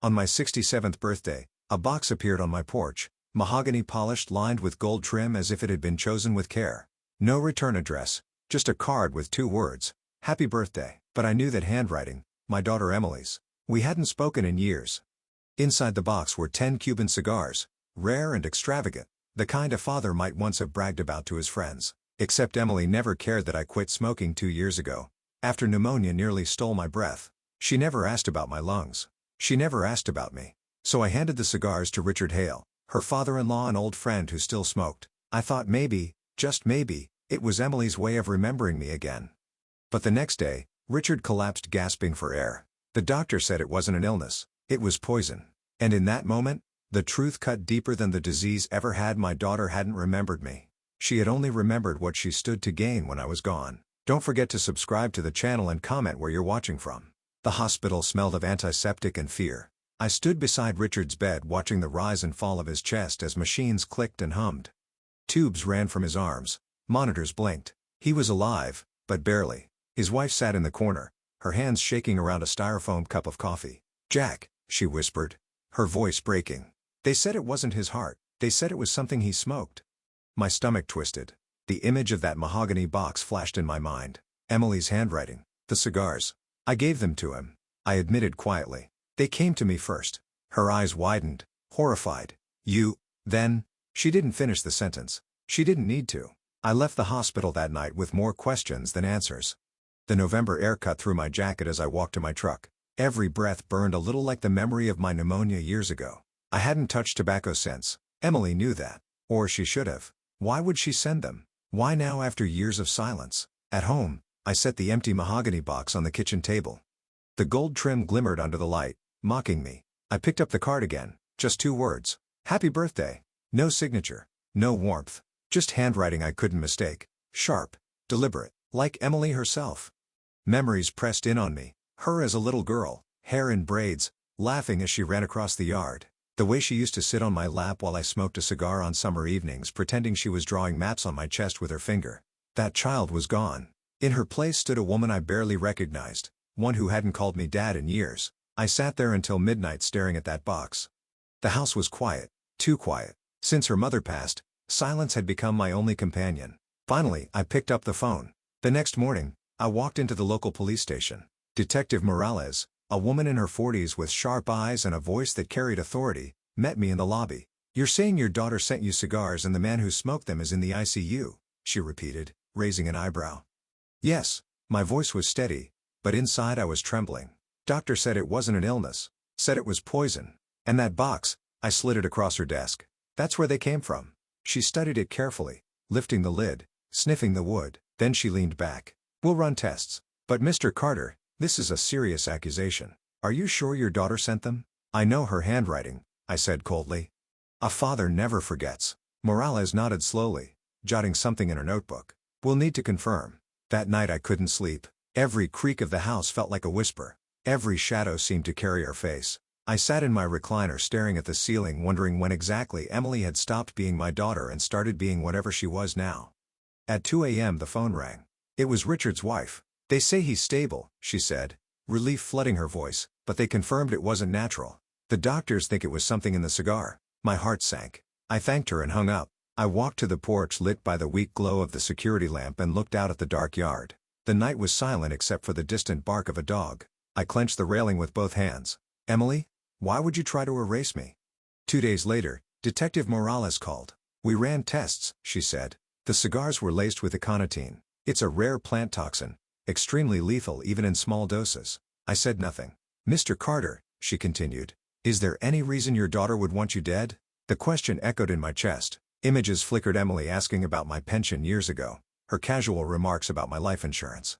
On my 67th birthday, a box appeared on my porch, mahogany polished, lined with gold trim as if it had been chosen with care. No return address, just a card with 2 words, "Happy Birthday." But I knew that handwriting, my daughter Emily's. We hadn't spoken in years. Inside the box were 10 Cuban cigars, rare and extravagant, the kind a father might once have bragged about to his friends. Except Emily never cared that I quit smoking 2 years ago, after pneumonia nearly stole my breath. She never asked about my lungs. She never asked about me. So I handed the cigars to Richard Hale, her father-in-law and old friend who still smoked. I thought maybe, just maybe, it was Emily's way of remembering me again. But the next day, Richard collapsed gasping for air. The doctor said it wasn't an illness, it was poison. And in that moment, the truth cut deeper than the disease ever had. My daughter hadn't remembered me. She had only remembered what she stood to gain when I was gone. Don't forget to subscribe to the channel and comment where you're watching from. The hospital smelled of antiseptic and fear. I stood beside Richard's bed watching the rise and fall of his chest as machines clicked and hummed. Tubes ran from his arms. Monitors blinked. He was alive, but barely. His wife sat in the corner, her hands shaking around a styrofoam cup of coffee. "Jack," she whispered, her voice breaking. "They said it wasn't his heart. They said it was something he smoked." My stomach twisted. The image of that mahogany box flashed in my mind. Emily's handwriting, the cigars. I gave them to him, I admitted quietly. They came to me first. Her eyes widened, horrified. "You, then?" She didn't finish the sentence. She didn't need to. I left the hospital that night with more questions than answers. The November air cut through my jacket as I walked to my truck. Every breath burned a little like the memory of my pneumonia years ago. I hadn't touched tobacco since. Emily knew that. Or she should have. Why would she send them? Why now after years of silence? At home, I set the empty mahogany box on the kitchen table. The gold trim glimmered under the light, mocking me. I picked up the card again, just 2 words. "Happy Birthday." No signature, no warmth, just handwriting I couldn't mistake. Sharp, deliberate, like Emily herself. Memories pressed in on me, her as a little girl, hair in braids, laughing as she ran across the yard. The way she used to sit on my lap while I smoked a cigar on summer evenings pretending she was drawing maps on my chest with her finger. That child was gone. In her place stood a woman I barely recognized, one who hadn't called me dad in years. I sat there until midnight staring at that box. The house was quiet, too quiet. Since her mother passed, silence had become my only companion. Finally, I picked up the phone. The next morning, I walked into the local police station. Detective Morales, a woman in her 40s with sharp eyes and a voice that carried authority, met me in the lobby. "You're saying your daughter sent you cigars and the man who smoked them is in the ICU?" she repeated, raising an eyebrow. "Yes." My voice was steady, but inside I was trembling. "Doctor said it wasn't an illness. Said it was poison. And that box," I slid it across her desk. "That's where they came from." She studied it carefully, lifting the lid, sniffing the wood. Then she leaned back. "We'll run tests. But Mr. Carter, this is a serious accusation. Are you sure your daughter sent them?" "I know her handwriting," I said coldly. "A father never forgets." Morales nodded slowly, jotting something in her notebook. "We'll need to confirm." That night I couldn't sleep. Every creak of the house felt like a whisper. Every shadow seemed to carry her face. I sat in my recliner staring at the ceiling wondering when exactly Emily had stopped being my daughter and started being whatever she was now. At 2 a.m. the phone rang. It was Richard's wife. "They say he's stable," she said, relief flooding her voice, but they confirmed it wasn't natural. "The doctors think it was something in the cigar." My heart sank. I thanked her and hung up. I walked to the porch lit by the weak glow of the security lamp and looked out at the dark yard. The night was silent except for the distant bark of a dog. I clenched the railing with both hands. "Emily, why would you try to erase me?" 2 days later, Detective Morales called. "We ran tests," she said. "The cigars were laced with aconitine. It's a rare plant toxin, extremely lethal even in small doses." I said nothing. "Mr. Carter," she continued, "is there any reason your daughter would want you dead?" The question echoed in my chest. Images flickered: Emily asking about my pension years ago, her casual remarks about my life insurance.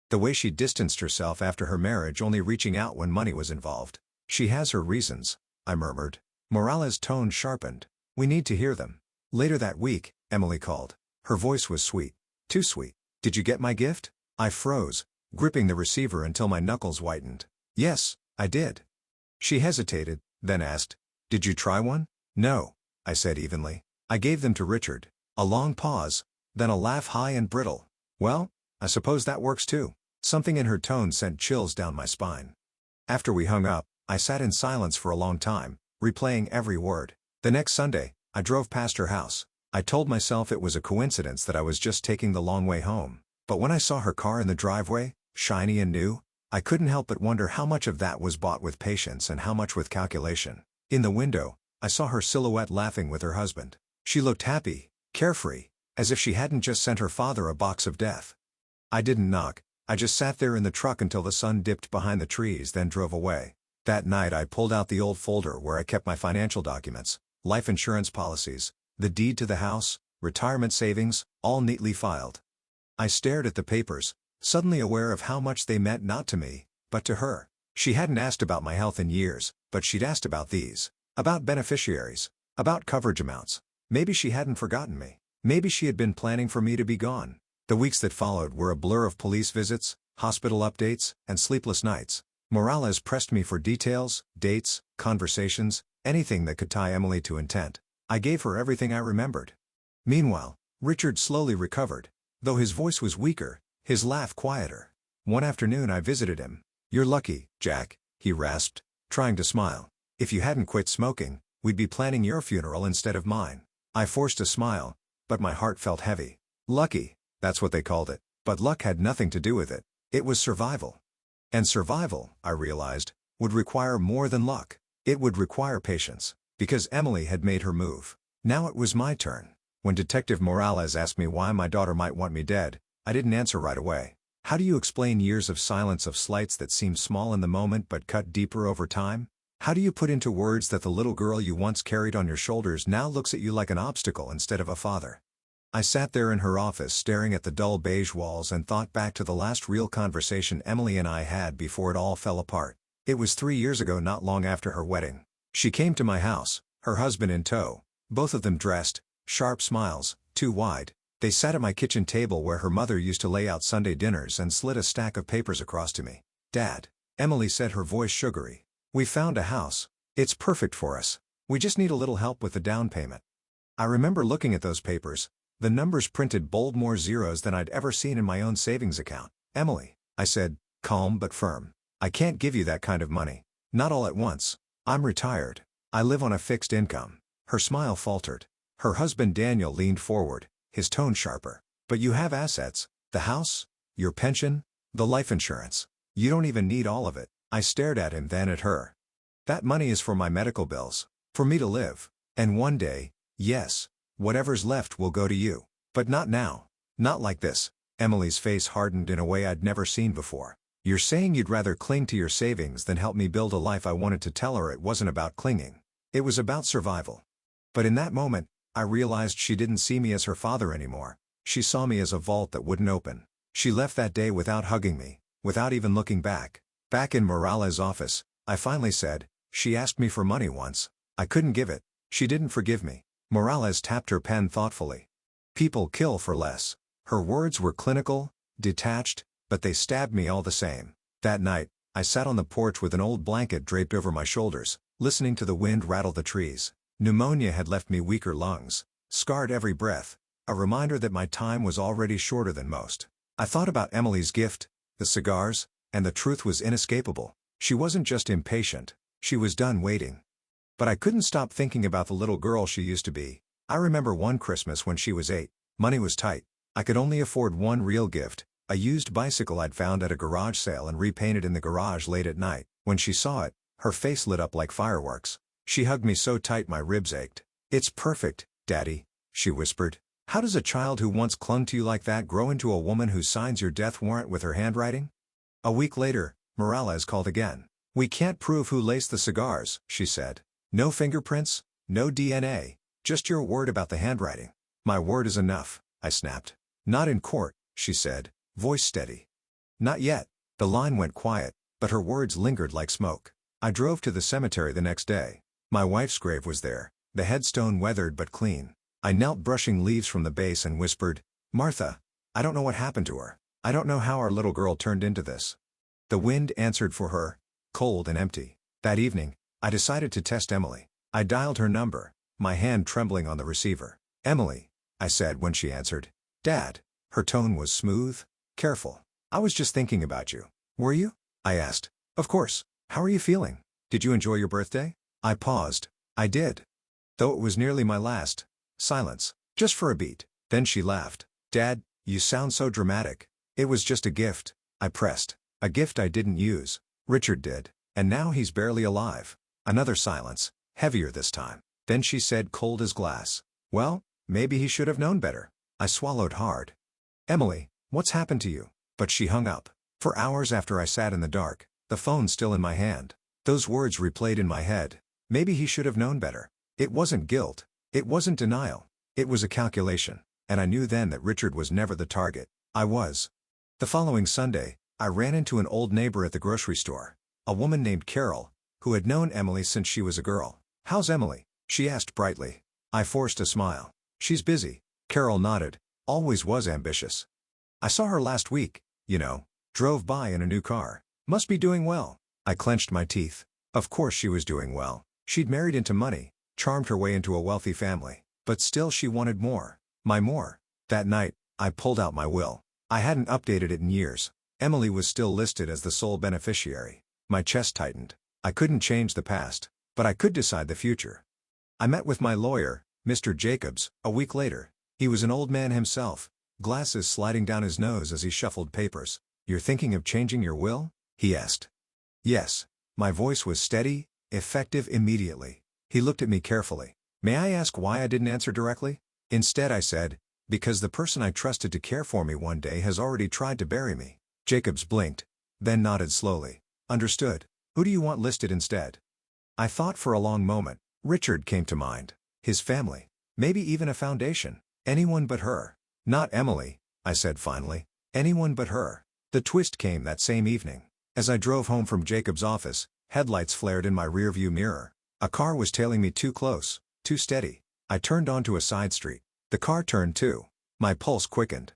The way she distanced herself after her marriage, only reaching out when money was involved. "She has her reasons," I murmured. Morales' tone sharpened. "We need to hear them." Later that week, Emily called. Her voice was sweet. Too sweet. "Did you get my gift?" I froze, gripping the receiver until my knuckles whitened. "Yes, I did." She hesitated, then asked, "Did you try one?" "No," I said evenly. "I gave them to Richard." A long pause, then a laugh high and brittle. "Well, I suppose that works too." Something in her tone sent chills down my spine. After we hung up, I sat in silence for a long time, replaying every word. The next Sunday, I drove past her house. I told myself it was a coincidence that I was just taking the long way home. But when I saw her car in the driveway, shiny and new, I couldn't help but wonder how much of that was bought with patience and how much with calculation. In the window, I saw her silhouette laughing with her husband. She looked happy, carefree, as if she hadn't just sent her father a box of death. I didn't knock, I just sat there in the truck until the sun dipped behind the trees, then drove away. That night I pulled out the old folder where I kept my financial documents, life insurance policies, the deed to the house, retirement savings, all neatly filed. I stared at the papers, suddenly aware of how much they meant not to me, but to her. She hadn't asked about my health in years, but she'd asked about these. About beneficiaries. About coverage amounts. Maybe she hadn't forgotten me. Maybe she had been planning for me to be gone. The weeks that followed were a blur of police visits, hospital updates, and sleepless nights. Morales pressed me for details, dates, conversations, anything that could tie Emily to intent. I gave her everything I remembered. Meanwhile, Richard slowly recovered. Though his voice was weaker, his laugh quieter. One afternoon I visited him. "You're lucky, Jack," he rasped, trying to smile. "If you hadn't quit smoking, we'd be planning your funeral instead of mine." I forced a smile, but my heart felt heavy. Lucky, that's what they called it. But luck had nothing to do with it. It was survival. And survival, I realized, would require more than luck. It would require patience. Because Emily had made her move. Now it was my turn. When Detective Morales asked me why my daughter might want me dead, I didn't answer right away. How do you explain years of silence, of slights that seem small in the moment but cut deeper over time? How do you put into words that the little girl you once carried on your shoulders now looks at you like an obstacle instead of a father? I sat there in her office staring at the dull beige walls and thought back to the last real conversation Emily and I had before it all fell apart. It was 3 years ago, not long after her wedding. She came to my house, her husband in tow, both of them dressed, sharp smiles, too wide. They sat at my kitchen table where her mother used to lay out Sunday dinners and slid a stack of papers across to me. "Dad," Emily said, her voice sugary. "We found a house. It's perfect for us. We just need a little help with the down payment." I remember looking at those papers, the numbers printed bold, more zeros than I'd ever seen in my own savings account. "Emily," I said, calm but firm, "I can't give you that kind of money. Not all at once. I'm retired. I live on a fixed income." Her smile faltered. Her husband Daniel leaned forward, his tone sharper. "But you have assets, the house, your pension, the life insurance. You don't even need all of it." I stared at him, then at her. "That money is for my medical bills, for me to live. And one day, yes, whatever's left will go to you. But not now. Not like this." Emily's face hardened in a way I'd never seen before. "You're saying you'd rather cling to your savings than help me build a life?" I wanted to tell her it wasn't about clinging. It was about survival. But in that moment, I realized she didn't see me as her father anymore. She saw me as a vault that wouldn't open. She left that day without hugging me, without even looking back. Back in Morales' office, I finally said, "She asked me for money once. I couldn't give it. She didn't forgive me." Morales tapped her pen thoughtfully. "People kill for less." Her words were clinical, detached, but they stabbed me all the same. That night, I sat on the porch with an old blanket draped over my shoulders, listening to the wind rattle the trees. Pneumonia had left me weaker lungs, scarred every breath, a reminder that my time was already shorter than most. I thought about Emily's gift, the cigars, and the truth was inescapable. She wasn't just impatient, she was done waiting. But I couldn't stop thinking about the little girl she used to be. I remember one Christmas when she was 8. Money was tight. I could only afford one real gift, a used bicycle I'd found at a garage sale and repainted in the garage late at night. When she saw it, her face lit up like fireworks. She hugged me so tight my ribs ached. "It's perfect, Daddy," she whispered. "How does a child who once clung to you like that grow into a woman who signs your death warrant with her handwriting?" A week later, Morales called again. "We can't prove who laced the cigars," she said. "No fingerprints, no DNA, just your word about the handwriting." "My word is enough," I snapped. "Not in court," she said, voice steady. "Not yet." The line went quiet, but her words lingered like smoke. I drove to the cemetery the next day. My wife's grave was there, the headstone weathered but clean. I knelt brushing leaves from the base and whispered, "Martha, I don't know what happened to her. I don't know how our little girl turned into this." The wind answered for her, cold and empty. That evening, I decided to test Emily. I dialed her number, my hand trembling on the receiver. "Emily," I said when she answered. "Dad." Her tone was smooth, careful. "I was just thinking about you." "Were you?" I asked. "Of course. How are you feeling?" Did you enjoy your birthday? I paused. I did. Though it was nearly my last. Silence. Just for a beat. Then she laughed. Dad, you sound so dramatic. It was just a gift. I pressed. A gift I didn't use. Richard did. And now he's barely alive. Another silence. Heavier this time. Then she said, cold as glass. Well, maybe he should have known better. I swallowed hard. Emily, what's happened to you? But she hung up. For hours after I sat in the dark, the phone still in my hand. Those words replayed in my head. Maybe he should have known better. It wasn't guilt. It wasn't denial. It was a calculation. And I knew then that Richard was never the target. I was. The following Sunday, I ran into an old neighbor at the grocery store. A woman named Carol, who had known Emily since she was a girl. How's Emily? She asked brightly. I forced a smile. She's busy. Carol nodded. Always was ambitious. I saw her last week, you know. Drove by in a new car. Must be doing well. I clenched my teeth. Of course she was doing well. She'd married into money, charmed her way into a wealthy family. But still she wanted more. My more. That night, I pulled out my will. I hadn't updated it in years. Emily was still listed as the sole beneficiary. My chest tightened. I couldn't change the past, but I could decide the future. I met with my lawyer, Mr. Jacobs, a week later. He was an old man himself, glasses sliding down his nose as he shuffled papers. You're thinking of changing your will? He asked. Yes. My voice was steady, effective immediately. He looked at me carefully. May I ask why I didn't answer directly? Instead I said, because the person I trusted to care for me one day has already tried to bury me. Jacobs blinked, then nodded slowly. Understood. Who do you want listed instead? I thought for a long moment. Richard came to mind. His family. Maybe even a foundation. Anyone but her. Not Emily, I said finally. Anyone but her. The twist came that same evening. As I drove home from Jacob's office, headlights flared in my rearview mirror. A car was tailing me too close, too steady. I turned onto a side street. The car turned too. My pulse quickened.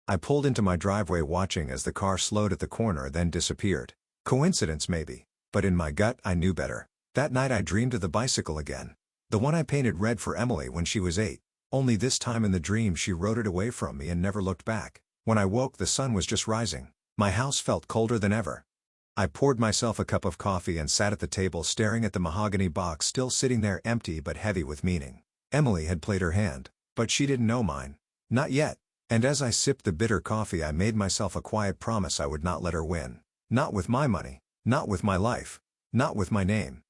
I pulled into my driveway watching as the car slowed at the corner then disappeared. Coincidence maybe, but in my gut I knew better. That night I dreamed of the bicycle again. The one I painted red for Emily when she was 8. Only this time in the dream she rode it away from me and never looked back. When I woke the sun was just rising. My house felt colder than ever. I poured myself a cup of coffee and sat at the table staring at the mahogany box still sitting there empty but heavy with meaning. Emily had played her hand, but she didn't know mine. Not yet. And as I sipped the bitter coffee I made myself a quiet promise I would not let her win. Not with my money. Not with my life. Not with my name.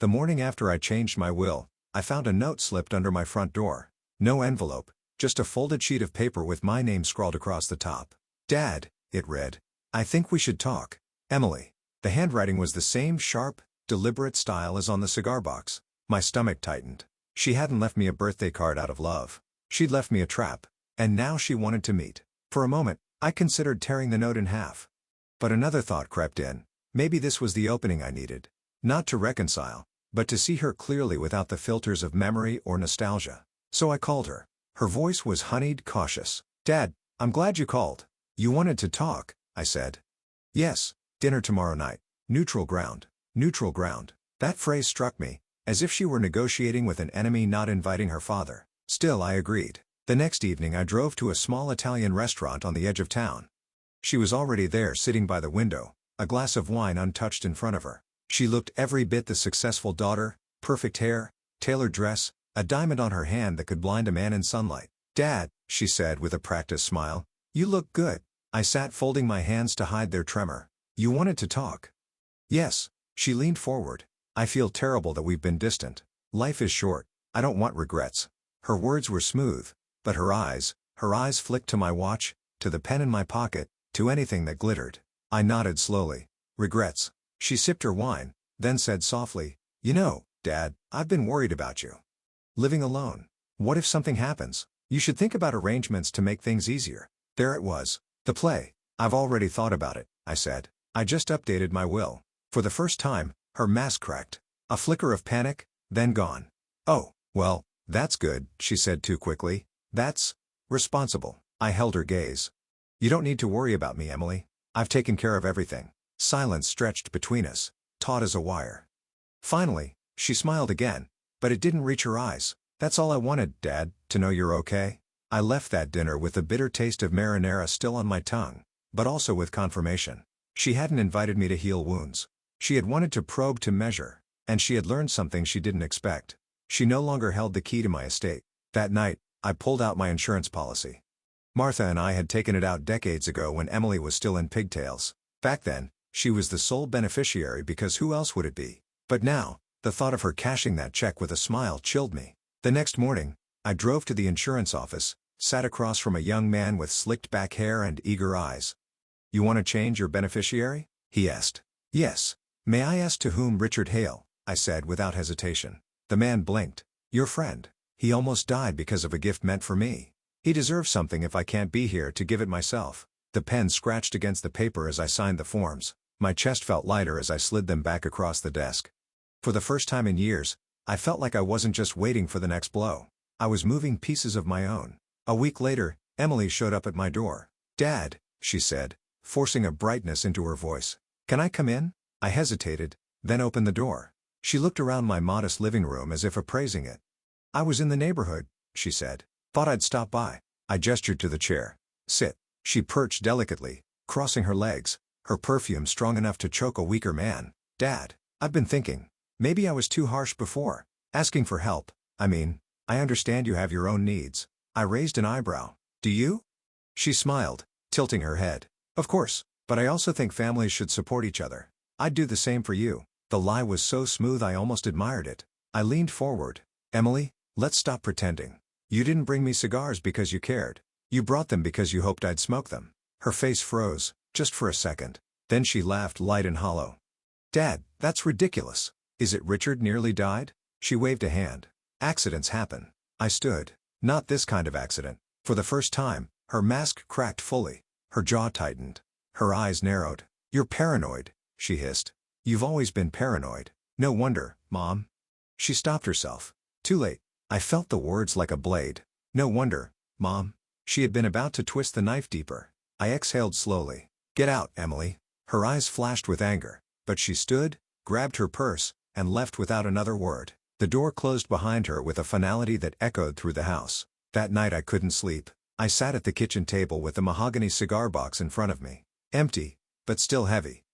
The morning after I changed my will, I found a note slipped under my front door. No envelope, just a folded sheet of paper with my name scrawled across the top. Dad, it read. I think we should talk. Emily. The handwriting was the same sharp, deliberate style as on the cigar box. My stomach tightened. She hadn't left me a birthday card out of love. She'd left me a trap. And now she wanted to meet. For a moment, I considered tearing the note in half. But another thought crept in. Maybe this was the opening I needed. Not to reconcile, but to see her clearly without the filters of memory or nostalgia. So I called her. Her voice was honeyed, cautious. Dad, I'm glad you called. You wanted to talk, I said. Yes, dinner tomorrow night. Neutral ground. Neutral ground. That phrase struck me, as if she were negotiating with an enemy not inviting her father. Still I agreed. The next evening I drove to a small Italian restaurant on the edge of town. She was already there sitting by the window, a glass of wine untouched in front of her. She looked every bit the successful daughter, perfect hair, tailored dress, a diamond on her hand that could blind a man in sunlight. Dad, she said with a practiced smile, you look good. I sat folding my hands to hide their tremor. You wanted to talk. Yes. She leaned forward. I feel terrible that we've been distant. Life is short. I don't want regrets. Her words were smooth, but her eyes flicked to my watch, to the pen in my pocket, to anything that glittered. I nodded slowly. Regrets. She sipped her wine, then said softly, you know, Dad, I've been worried about you. Living alone. What if something happens? You should think about arrangements to make things easier. There it was. The play. I've already thought about it, I said. I just updated my will. For the first time, her mask cracked. A flicker of panic, then gone. Oh, well, that's good, she said too quickly. That's responsible. I held her gaze. You don't need to worry about me, Emily. I've taken care of everything. Silence stretched between us, taut as a wire. Finally, she smiled again, but it didn't reach her eyes. That's all I wanted, Dad, to know you're okay. I left that dinner with the bitter taste of marinara still on my tongue, but also with confirmation. She hadn't invited me to heal wounds. She had wanted to probe, to measure, And she had learned something she didn't expect. She no longer held the key to my estate. That night, I pulled out my insurance policy. Martha and I had taken it out decades ago when Emily was still in pigtails. Back then, she was the sole beneficiary because who else would it be? But now, the thought of her cashing that check with a smile chilled me. The next morning, I drove to the insurance office, sat across from a young man with slicked back hair and eager eyes. "You want to change your beneficiary?" he asked. "Yes. May I ask to whom?" "Richard Hale," I said without hesitation. The man blinked. "Your friend. He almost died because of a gift meant for me. He deserves something if I can't be here to give it myself." The pen scratched against the paper as I signed the forms. My chest felt lighter as I slid them back across the desk. For the first time in years, I felt like I wasn't just waiting for the next blow. I was moving pieces of my own. A week later, Emily showed up at my door. "Dad," she said, forcing a brightness into her voice. "Can I come in?" I hesitated, then opened the door. She looked around my modest living room as if appraising it. "I was in the neighborhood," she said. "Thought I'd stop by." I gestured to the chair. "Sit." She perched delicately, crossing her legs, her perfume strong enough to choke a weaker man. "Dad, I've been thinking. Maybe I was too harsh before. Asking for help. I understand you have your own needs." I raised an eyebrow. "Do you?" She smiled, tilting her head. "Of course, but I also think families should support each other. I'd do the same for you." The lie was so smooth I almost admired it. I leaned forward. "Emily, let's stop pretending. You didn't bring me cigars because you cared. You brought them because you hoped I'd smoke them." Her face froze, just for a second. Then she laughed light and hollow. "Dad, that's ridiculous. Is it Richard nearly died?" She waved a hand. "Accidents happen." I stood. "Not this kind of accident." For the first time, her mask cracked fully. Her jaw tightened. Her eyes narrowed. "You're paranoid," she hissed. "You've always been paranoid. No wonder, Mom." She stopped herself. Too late. I felt the words like a blade. "No wonder, Mom." She had been about to twist the knife deeper. I exhaled slowly. "Get out, Emily." Her eyes flashed with anger, but she stood, grabbed her purse, and left without another word. The door closed behind her with a finality that echoed through the house. That night I couldn't sleep. I sat at the kitchen table with the mahogany cigar box in front of me. Empty, but still heavy.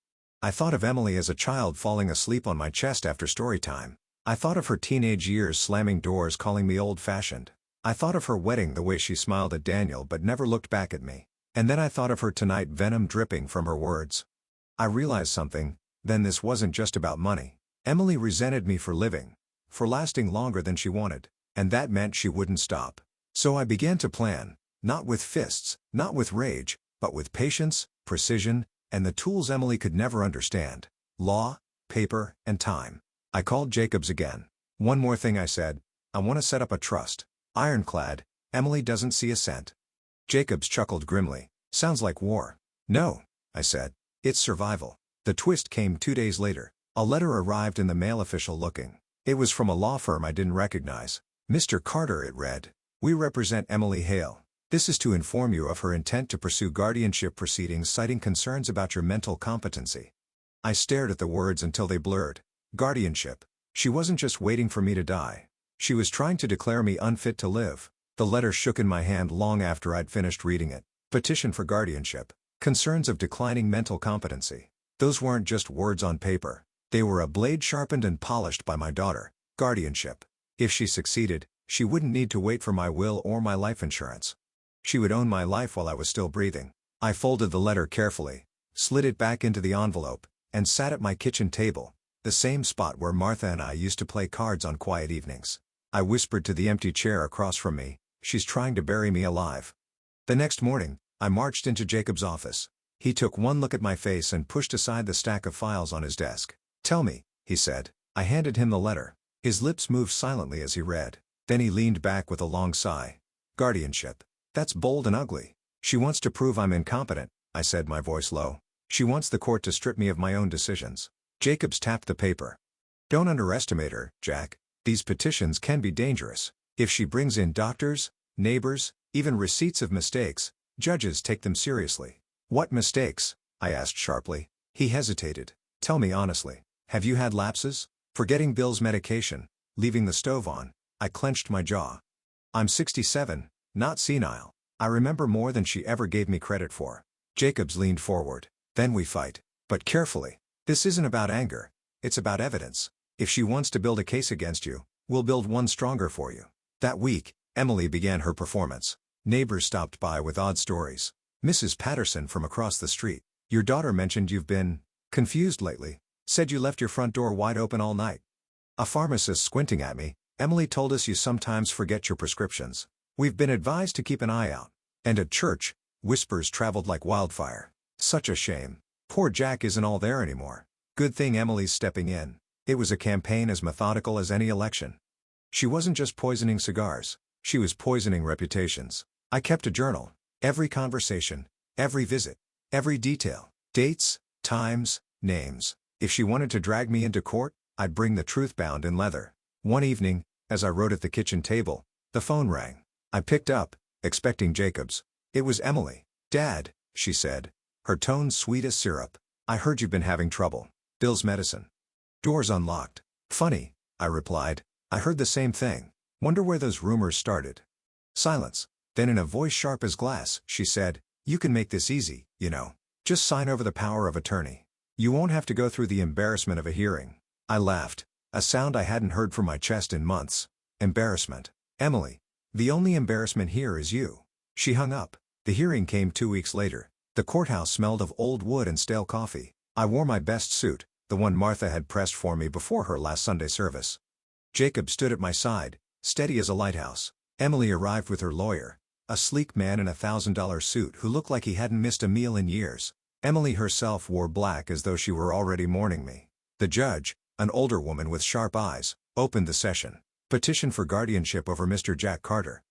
I thought of Emily as a child falling asleep on my chest after story time. I thought of her teenage years slamming doors calling me old-fashioned. I thought of her wedding the way she smiled at Daniel but never looked back at me. And then I thought of her tonight, venom dripping from her words. I realized something, then this wasn't just about money. Emily resented me for living, for lasting longer than she wanted, and that meant she wouldn't stop. So I began to plan, not with fists, not with rage, but with patience, precision, and the tools Emily could never understand: law, paper, and time. I called Jacobs again. "One more thing," I said. "I want to set up a trust. Ironclad. Emily doesn't see a cent." Jacobs chuckled grimly. "Sounds like war." "No," I said. "It's survival." The twist came 2 days later. A letter arrived in the mail, official looking. It was from a law firm I didn't recognize. "Mr. Carter," it read. "We represent Emily Hale. This is to inform you of her intent to pursue guardianship proceedings citing concerns about your mental competency." I stared at the words until they blurred. Guardianship. She wasn't just waiting for me to die. She was trying to declare me unfit to live. The letter shook in my hand long after I'd finished reading it. Petition for guardianship. Concerns of declining mental competency. Those weren't just words on paper. They were a blade sharpened and polished by my daughter. Guardianship. If she succeeded, she wouldn't need to wait for my will or my life insurance. She would own my life while I was still breathing. I folded the letter carefully, slid it back into the envelope, and sat at my kitchen table, the same spot where Martha and I used to play cards on quiet evenings. I whispered to the empty chair across from me, "She's trying to bury me alive." The next morning, I marched into Jacob's office. He took one look at my face and pushed aside the stack of files on his desk. "Tell me," he said. I handed him the letter. His lips moved silently as he read. Then he leaned back with a long sigh. "Guardianship. That's bold and ugly. She wants to prove I'm incompetent," I said, my voice low. "She wants the court to strip me of my own decisions." Jacobs tapped the paper. "Don't underestimate her, Jack. These petitions can be dangerous. If she brings in doctors, neighbors, even receipts of mistakes, judges take them seriously." "What mistakes?" I asked sharply. He hesitated. "Tell me honestly. Have you had lapses? Forgetting Bill's medication, leaving the stove on?" I clenched my jaw. "I'm 67, not senile. I remember more than she ever gave me credit for." Jacobs leaned forward. "Then we fight. But carefully. This isn't about anger. It's about evidence. If she wants to build a case against you, we'll build one stronger for you. That week, Emily began her performance. Neighbors stopped by with odd stories. Mrs. Patterson from across the street. Your daughter mentioned you've been confused lately. Said you left your front door wide open all night. A pharmacist squinting at me. Emily told us you sometimes forget your prescriptions. We've been advised to keep an eye out. And at church, whispers traveled like wildfire. Such a shame. Poor Jack isn't all there anymore. Good thing Emily's stepping in. It was a campaign as methodical as any election. She wasn't just poisoning cigars. She was poisoning reputations. I kept a journal. Every conversation, every visit, every detail. Dates, times, names. If she wanted to drag me into court, I'd bring the truth bound in leather. One evening, as I wrote at the kitchen table, the phone rang. I picked up, expecting Jacobs. It was Emily. Dad, she said, her tone sweet as syrup. I heard you've been having trouble. Bill's medicine. Doors unlocked. Funny, I replied. I heard the same thing. Wonder where those rumors started. Silence. Then in a voice sharp as glass, she said, you can make this easy, you know. Just sign over the power of attorney. You won't have to go through the embarrassment of a hearing. I laughed, a sound I hadn't heard from my chest in months. Embarrassment. Emily. The only embarrassment here is you. She hung up. The hearing came 2 weeks later. The courthouse smelled of old wood and stale coffee. I wore my best suit, the one Martha had pressed for me before her last Sunday service. Jacob stood at my side, steady as a lighthouse. Emily arrived with her lawyer, a sleek man in a $1,000 suit who looked like he hadn't missed a meal in years. Emily herself wore black as though she were already mourning me. The judge, an older woman with sharp eyes, opened the session. Petition for guardianship over Mr. Jack Carter.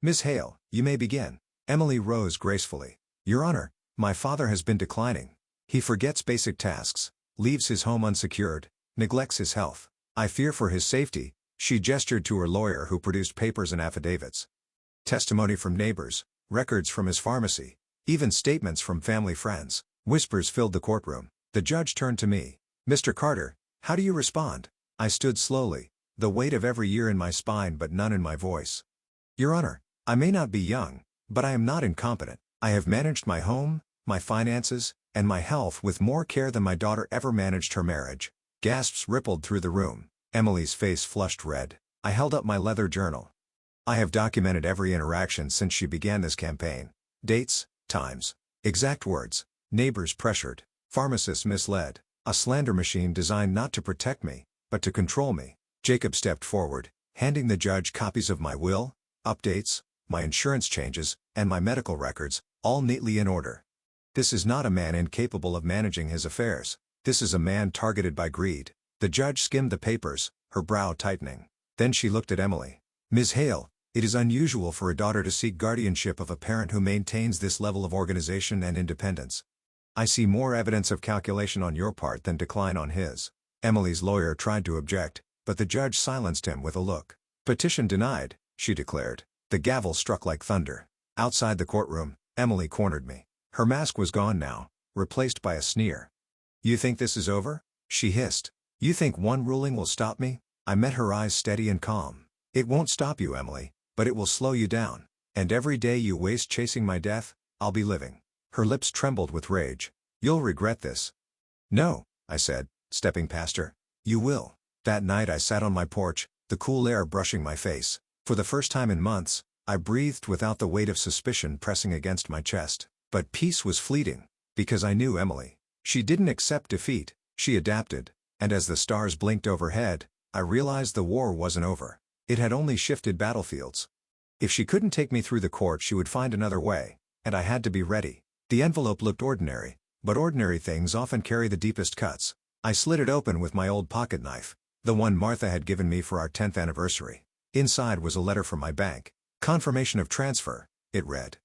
Ms. Hale, you may begin. Emily rose gracefully. Your Honor, my father has been declining. He forgets basic tasks, leaves his home unsecured, neglects his health. I fear for his safety. She gestured to her lawyer who produced papers and affidavits. Testimony from neighbors, records from his pharmacy, even statements from family friends. Whispers filled the courtroom. The judge turned to me. Mr. Carter, how do you respond? I stood slowly, the weight of every year in my spine but none in my voice. Your Honor, I may not be young, but I am not incompetent. I have managed my home, my finances, and my health with more care than my daughter ever managed her marriage. Gasps rippled through the room. Emily's face flushed red. I held up my leather journal. I have documented every interaction since she began this campaign. Dates, times, exact words. Neighbors pressured. Pharmacists misled. A slander machine designed not to protect me, but to control me. Jacob stepped forward, handing the judge copies of my will, updates, my insurance changes, and my medical records, all neatly in order. This is not a man incapable of managing his affairs. This is a man targeted by greed. The judge skimmed the papers, her brow tightening. Then she looked at Emily. Ms. Hale, it is unusual for a daughter to seek guardianship of a parent who maintains this level of organization and independence. I see more evidence of calculation on your part than decline on his. Emily's lawyer tried to object, but the judge silenced him with a look. Petition denied, she declared. The gavel struck like thunder. Outside the courtroom, Emily cornered me. Her mask was gone now, replaced by a sneer. You think this is over? She hissed. You think one ruling will stop me? I met her eyes steady and calm. It won't stop you, Emily, but it will slow you down. And every day you waste chasing my death, I'll be living. Her lips trembled with rage. You'll regret this. No, I said, stepping past her. You will. That night I sat on my porch, the cool air brushing my face. For the first time in months, I breathed without the weight of suspicion pressing against my chest. But peace was fleeting, because I knew Emily. She didn't accept defeat, she adapted. And as the stars blinked overhead, I realized the war wasn't over. It had only shifted battlefields. If she couldn't take me through the court, she would find another way, and I had to be ready. The envelope looked ordinary, but ordinary things often carry the deepest cuts. I slid it open with my old pocket knife, the one Martha had given me for our 10th anniversary. Inside was a letter from my bank. Confirmation of transfer, it read.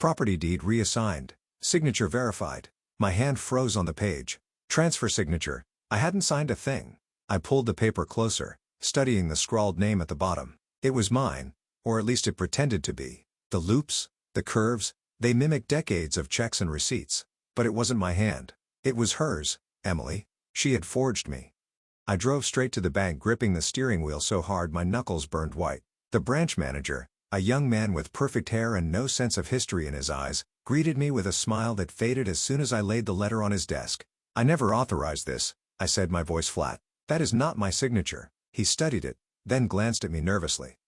Property deed reassigned, signature verified. My hand froze on the page. Transfer signature. I hadn't signed a thing. I pulled the paper closer, studying the scrawled name at the bottom. It was mine, or at least it pretended to be. The loops, the curves, they mimicked decades of checks and receipts. But it wasn't my hand. It was hers, Emily. She had forged me. I drove straight to the bank, gripping the steering wheel so hard my knuckles burned white. The branch manager, a young man with perfect hair and no sense of history in his eyes, greeted me with a smile that faded as soon as I laid the letter on his desk. I never authorized this, I said, my voice flat. That is not my signature. He studied it, then glanced at me nervously.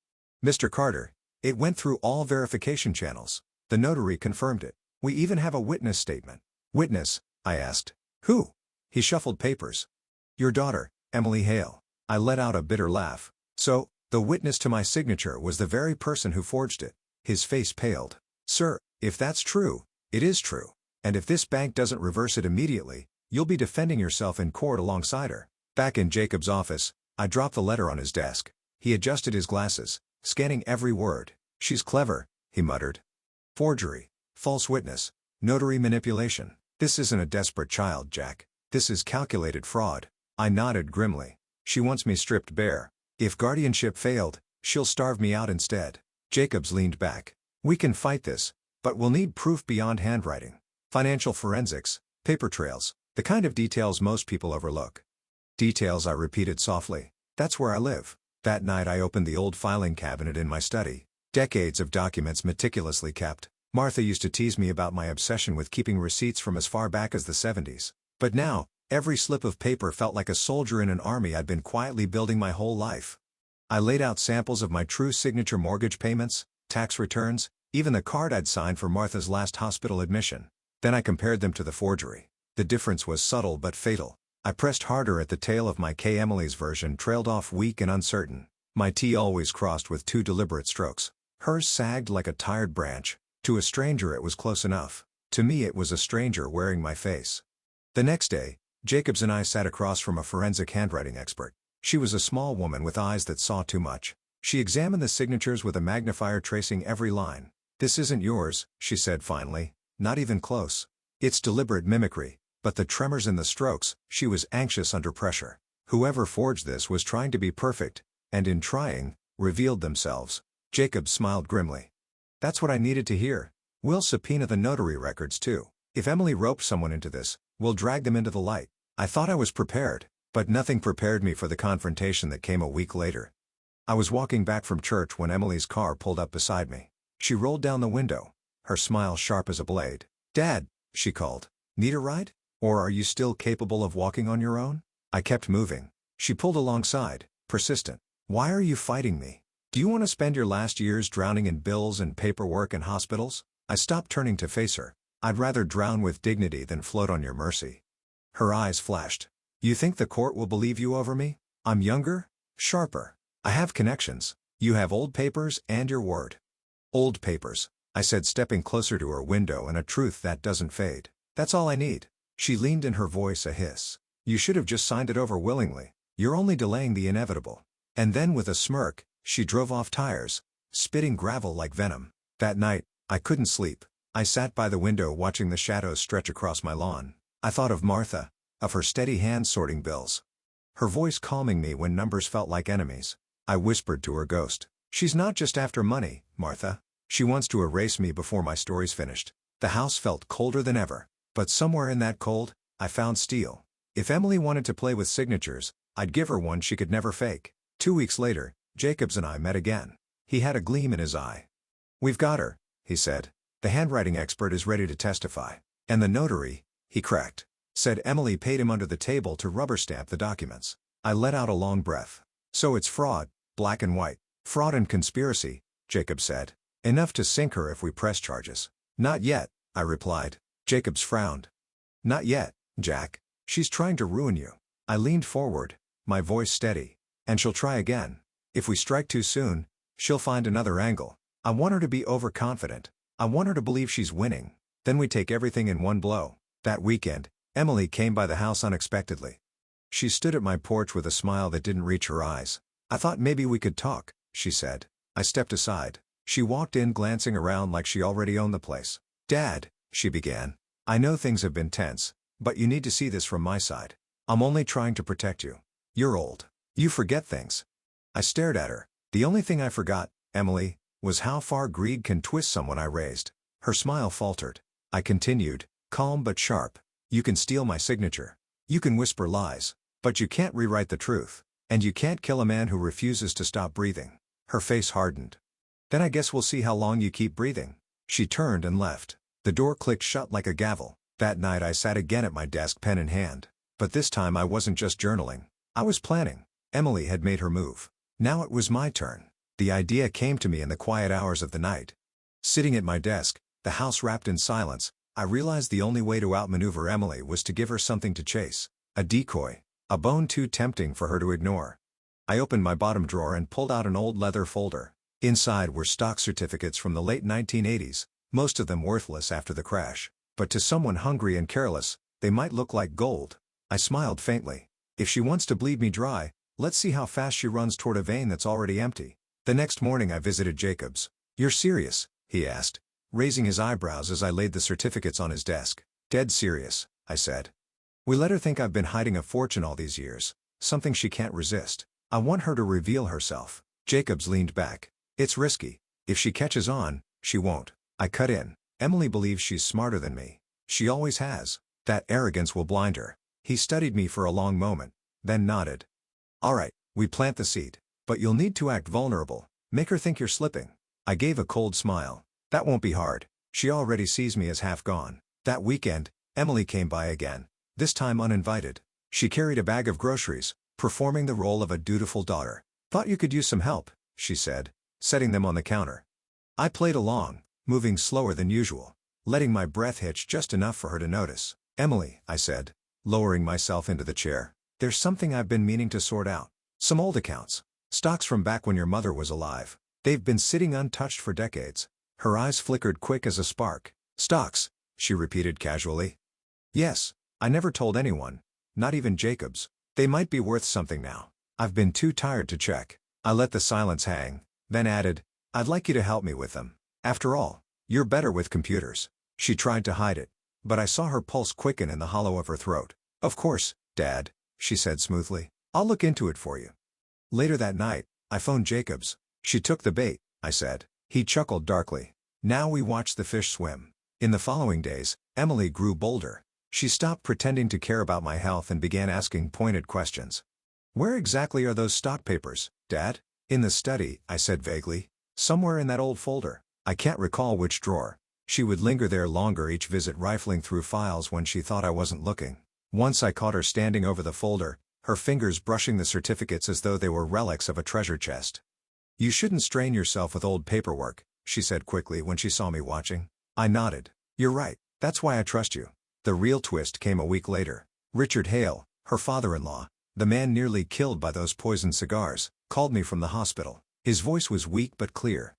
Mr. Carter, it went through all verification channels. The notary confirmed it. We even have a witness statement. Witness? I asked. Who? He shuffled papers. Your daughter, Emily Hale. I let out a bitter laugh. So, the witness to my signature was the very person who forged it. His face paled. Sir, if that's true, it is true. And if this bank doesn't reverse it immediately, you'll be defending yourself in court alongside her. Back in Jacob's office, I dropped the letter on his desk. He adjusted his glasses, scanning every word. She's clever, he muttered. Forgery, false witness, notary manipulation. This isn't a desperate child, Jack. This is calculated fraud. I nodded grimly. She wants me stripped bare. If guardianship failed, she'll starve me out instead. Jacobs leaned back. We can fight this, but we'll need proof beyond handwriting. Financial forensics, paper trails, the kind of details most people overlook. Details, I repeated softly. That's where I live. That night I opened the old filing cabinet in my study. Decades of documents meticulously kept. Martha used to tease me about my obsession with keeping receipts from as far back as the 70s. But now, every slip of paper felt like a soldier in an army I'd been quietly building my whole life. I laid out samples of my true signature mortgage payments, tax returns, even the card I'd signed for Martha's last hospital admission. Then I compared them to the forgery. The difference was subtle but fatal. I pressed harder at the tail of my K. Emily's version trailed off weak and uncertain. My T always crossed with 2 deliberate strokes. Hers sagged like a tired branch. To a stranger it was close enough. To me it was a stranger wearing my face. The next day, Jacobs and I sat across from a forensic handwriting expert. She was a small woman with eyes that saw too much. She examined the signatures with a magnifier tracing every line. This isn't yours, she said finally. Not even close. It's deliberate mimicry. But the tremors in the strokes, she was anxious under pressure. Whoever forged this was trying to be perfect, and in trying, revealed themselves. Jacob smiled grimly. That's what I needed to hear. We'll subpoena the notary records too. If Emily roped someone into this, we'll drag them into the light. I thought I was prepared, but nothing prepared me for the confrontation that came a week later. I was walking back from church when Emily's car pulled up beside me. She rolled down the window, her smile sharp as a blade. Dad, she called. Need a ride? Or are you still capable of walking on your own? I kept moving. She pulled alongside, persistent. Why are you fighting me? Do you want to spend your last years drowning in bills and paperwork and hospitals? I stopped turning to face her. I'd rather drown with dignity than float on your mercy. Her eyes flashed. You think the court will believe you over me? I'm younger? Sharper. I have connections. You have old papers and your word. Old papers, I said, stepping closer to her window, and a truth that doesn't fade. That's all I need. She leaned in, her voice a hiss. You should have just signed it over willingly. You're only delaying the inevitable. And then with a smirk, she drove off tires, spitting gravel like venom. That night, I couldn't sleep. I sat by the window watching the shadows stretch across my lawn. I thought of Martha, of her steady hand sorting bills. Her voice calming me when numbers felt like enemies. I whispered to her ghost. She's not just after money, Martha. She wants to erase me before my story's finished. The house felt colder than ever. But somewhere in that cold, I found steel. If Emily wanted to play with signatures, I'd give her one she could never fake. 2 weeks later, Jacobs and I met again. He had a gleam in his eye. We've got her, he said. The handwriting expert is ready to testify. And the notary, he cracked, said Emily paid him under the table to rubber stamp the documents. I let out a long breath. So it's fraud, black and white. Fraud and conspiracy, Jacobs said. Enough to sink her if we press charges. Not yet, I replied. Jacobs frowned. Not yet, Jack. She's trying to ruin you. I leaned forward, my voice steady. And she'll try again. If we strike too soon, she'll find another angle. I want her to be overconfident. I want her to believe she's winning. Then we take everything in one blow. That weekend, Emily came by the house unexpectedly. She stood at my porch with a smile that didn't reach her eyes. I thought maybe we could talk, she said. I stepped aside. She walked in, glancing around like she already owned the place. Dad, she began. I know things have been tense, but you need to see this from my side. I'm only trying to protect you. You're old. You forget things. I stared at her. The only thing I forgot, Emily, was how far greed can twist someone I raised. Her smile faltered. I continued, calm but sharp. You can steal my signature. You can whisper lies. But you can't rewrite the truth. And you can't kill a man who refuses to stop breathing. Her face hardened. Then I guess we'll see how long you keep breathing. She turned and left. The door clicked shut like a gavel. That night I sat again at my desk, pen in hand. But this time I wasn't just journaling. I was planning. Emily had made her move. Now it was my turn. The idea came to me in the quiet hours of the night. Sitting at my desk, the house wrapped in silence, I realized the only way to outmaneuver Emily was to give her something to chase. A decoy. A bone too tempting for her to ignore. I opened my bottom drawer and pulled out an old leather folder. Inside were stock certificates from the late 1980s, most of them worthless after the crash. But to someone hungry and careless, they might look like gold. I smiled faintly. If she wants to bleed me dry, let's see how fast she runs toward a vein that's already empty. The next morning I visited Jacobs. "You're serious?" he asked, raising his eyebrows as I laid the certificates on his desk. "Dead serious," I said. "We let her think I've been hiding a fortune all these years, something she can't resist. I want her to reveal herself." Jacobs leaned back. "It's risky. If she catches on, she won't." I cut in. "Emily believes she's smarter than me. She always has. That arrogance will blind her." He studied me for a long moment, then nodded. "All right, we plant the seed. But you'll need to act vulnerable. Make her think you're slipping." I gave a cold smile. "That won't be hard. She already sees me as half gone." That weekend, Emily came by again, this time uninvited. She carried a bag of groceries, performing the role of a dutiful daughter. "Thought you could use some help," she said, setting them on the counter. I played along, moving slower than usual, letting my breath hitch just enough for her to notice. "Emily," I said, lowering myself into the chair, "there's something I've been meaning to sort out. Some old accounts. Stocks from back when your mother was alive. They've been sitting untouched for decades." Her eyes flickered quick as a spark. "Stocks," she repeated casually. "Yes, I never told anyone, not even Jacobs. They might be worth something now. I've been too tired to check." I let the silence hang, then added, "I'd like you to help me with them. After all, you're better with computers." She tried to hide it, but I saw her pulse quicken in the hollow of her throat. "Of course, Dad," she said smoothly. "I'll look into it for you." Later that night, I phoned Jacobs. "She took the bait," I said. He chuckled darkly. Now we watched the fish swim. In the following days, Emily grew bolder. She stopped pretending to care about my health and began asking pointed questions. "Where exactly are those stock papers, Dad?" "In the study," I said vaguely. "Somewhere in that old folder." I can't recall which drawer. She would linger there longer each visit, rifling through files when she thought I wasn't looking. Once I caught her standing over the folder, her fingers brushing the certificates as though they were relics of a treasure chest. "You shouldn't strain yourself with old paperwork," she said quickly when she saw me watching. I nodded. "You're right, that's why I trust you." The real twist came a week later. Richard Hale, her father-in-law, the man nearly killed by those poisoned cigars, called me from the hospital. His voice was weak but clear.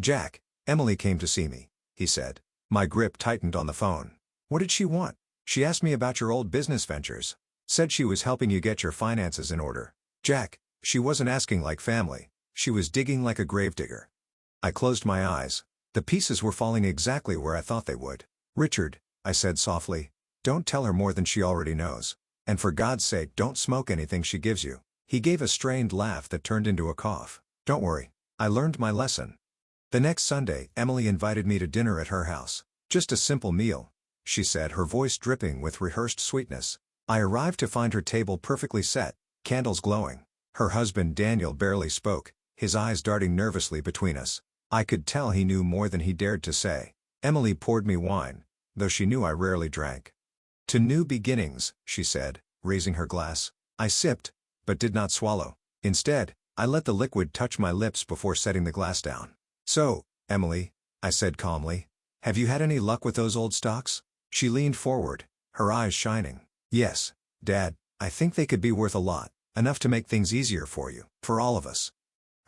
"Jack, Emily came to see me," he said. My grip tightened on the phone. "What did she want?" "She asked me about your old business ventures. Said she was helping you get your finances in order." "Jack, she wasn't asking like family. She was digging like a gravedigger." I closed my eyes. The pieces were falling exactly where I thought they would. "Richard," I said softly, "don't tell her more than she already knows. And for God's sake, don't smoke anything she gives you." He gave a strained laugh that turned into a cough. "Don't worry. I learned my lesson." The next Sunday, Emily invited me to dinner at her house. "Just a simple meal," she said, her voice dripping with rehearsed sweetness. I arrived to find her table perfectly set, candles glowing. Her husband Daniel barely spoke, his eyes darting nervously between us. I could tell he knew more than he dared to say. Emily poured me wine, though she knew I rarely drank. "To new beginnings," she said, raising her glass. I sipped, but did not swallow. Instead, I let the liquid touch my lips before setting the glass down. "So, Emily," I said calmly, "have you had any luck with those old stocks?" She leaned forward, her eyes shining. "Yes, Dad, I think they could be worth a lot, enough to make things easier for you, for all of us."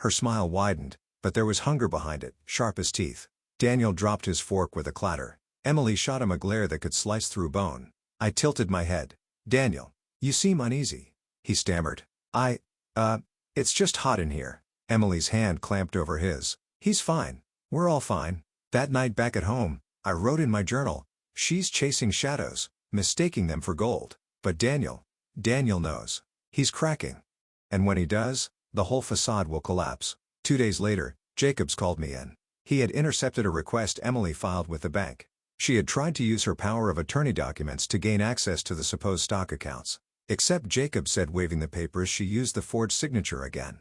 Her smile widened, but there was hunger behind it, sharp as teeth. Daniel dropped his fork with a clatter. Emily shot him a glare that could slice through bone. I tilted my head. "Daniel, you seem uneasy," he stammered. It's just hot in here." Emily's hand clamped over his. "He's fine. We're all fine." That night back at home, I wrote in my journal, "She's chasing shadows, mistaking them for gold. But Daniel knows. He's cracking. And when he does, the whole facade will collapse." 2 days later, Jacobs called me in. He had intercepted a request Emily filed with the bank. She had tried to use her power of attorney documents to gain access to the supposed stock accounts. Except Jacobs said waving the papers she used the forged signature again.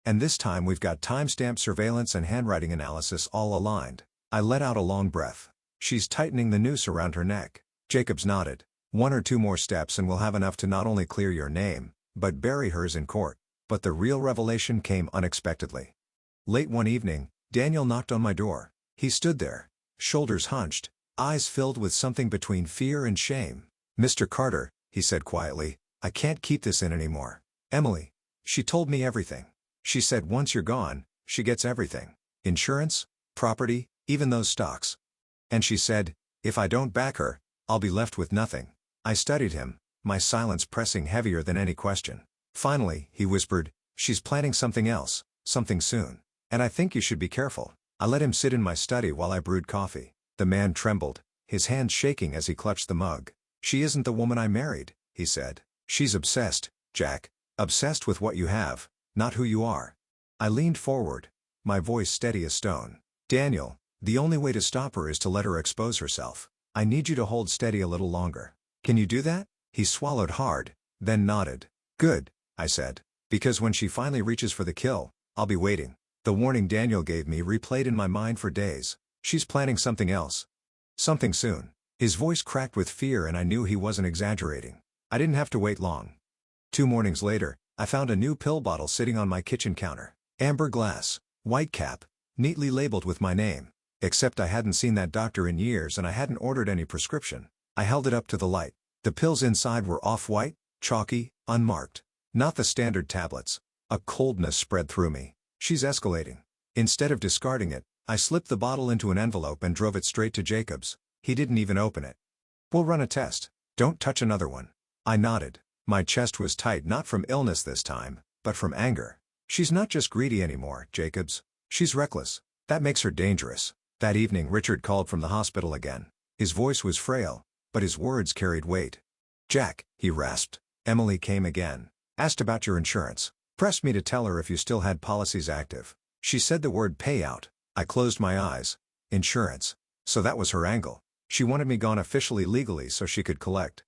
"And this time we've got timestamp surveillance and handwriting analysis all aligned." I let out a long breath. "She's tightening the noose around her neck." Jacobs nodded. "1 or 2 more steps and we'll have enough to not only clear your name, but bury hers in court. But the real revelation came unexpectedly. Late one evening, Daniel knocked on my door. He stood there, shoulders hunched, eyes filled with something between fear and shame. "Mr. Carter," he said quietly, "I can't keep this in anymore. Emily. She told me everything. She said once you're gone, she gets everything. Insurance, property, even those stocks. And she said, if I don't back her, I'll be left with nothing." I studied him, my silence pressing heavier than any question. Finally, he whispered, "She's planning something else, something soon. And I think you should be careful." I let him sit in my study while I brewed coffee. The man trembled, his hands shaking as he clutched the mug. "She isn't the woman I married," he said. "She's obsessed, Jack. Obsessed with what you have, not who you are." I leaned forward, my voice steady as stone. "Daniel, the only way to stop her is to let her expose herself. I need you to hold steady a little longer. Can you do that?" He swallowed hard, then nodded. "Good," I said. "Because when she finally reaches for the kill, I'll be waiting." The warning Daniel gave me replayed in my mind for days. "She's planning something else. Something soon." His voice cracked with fear and I knew he wasn't exaggerating. I didn't have to wait long. 2 mornings later, I found a new pill bottle sitting on my kitchen counter. Amber glass, white cap, neatly labeled with my name. Except I hadn't seen that doctor in years and I hadn't ordered any prescription. I held it up to the light. The pills inside were off-white, chalky, unmarked. Not the standard tablets. A coldness spread through me. "She's escalating." Instead of discarding it, I slipped the bottle into an envelope and drove it straight to Jacob's. He didn't even open it. "We'll run a test. Don't touch another one." I nodded. My chest was tight, not from illness this time, but from anger. "She's not just greedy anymore, Jacobs. She's reckless. That makes her dangerous." That evening Richard called from the hospital again. His voice was frail, but his words carried weight. "Jack," he rasped, "Emily came again. Asked about your insurance. Pressed me to tell her if you still had policies active. She said the word payout." I closed my eyes. Insurance. So that was her angle. She wanted me gone officially legally so she could collect.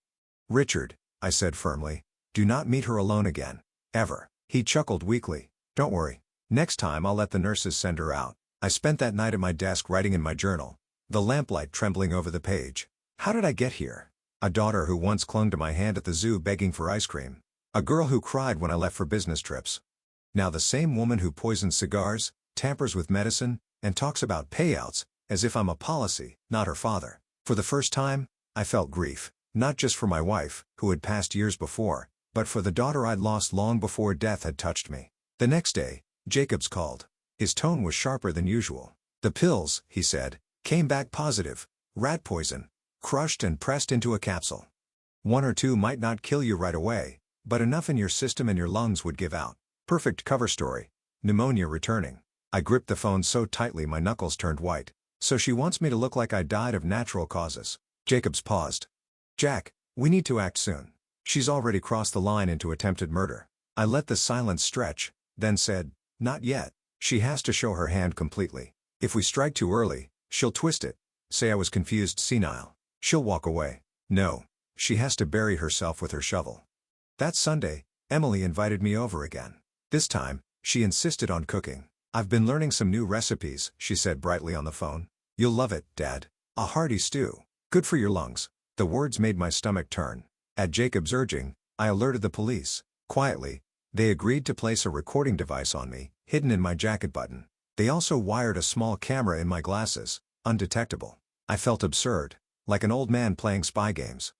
"Richard," I said firmly, "do not meet her alone again. Ever." He chuckled weakly. "Don't worry. Next time I'll let the nurses send her out." I spent that night at my desk writing in my journal, the lamplight trembling over the page. How did I get here? A daughter who once clung to my hand at the zoo begging for ice cream. A girl who cried when I left for business trips. Now the same woman who poisons cigars, tampers with medicine, and talks about payouts, as if I'm a policy, not her father. For the first time, I felt grief, not just for my wife, who had passed years before, but for the daughter I'd lost long before death had touched me. The next day, Jacobs called. His tone was sharper than usual. "The pills," he said, "came back positive. Rat poison. Crushed and pressed into a capsule. 1 or 2 might not kill you right away, but enough in your system and your lungs would give out." Perfect cover story. Pneumonia returning. I gripped the phone so tightly my knuckles turned white. "So she wants me to look like I died of natural causes." Jacobs paused. "Jack, we need to act soon. She's already crossed the line into attempted murder." I let the silence stretch, then said, "Not yet. She has to show her hand completely. If we strike too early, she'll twist it. Say I was confused, senile. She'll walk away. No. She has to bury herself with her shovel." That Sunday, Emily invited me over again. This time, she insisted on cooking. "I've been learning some new recipes," she said brightly on the phone. "You'll love it, Dad. A hearty stew. Good for your lungs." The words made my stomach turn. At Jacob's urging, I alerted the police. Quietly, they agreed to place a recording device on me, hidden in my jacket button. They also wired a small camera in my glasses, undetectable. I felt absurd, like an old man playing spy games.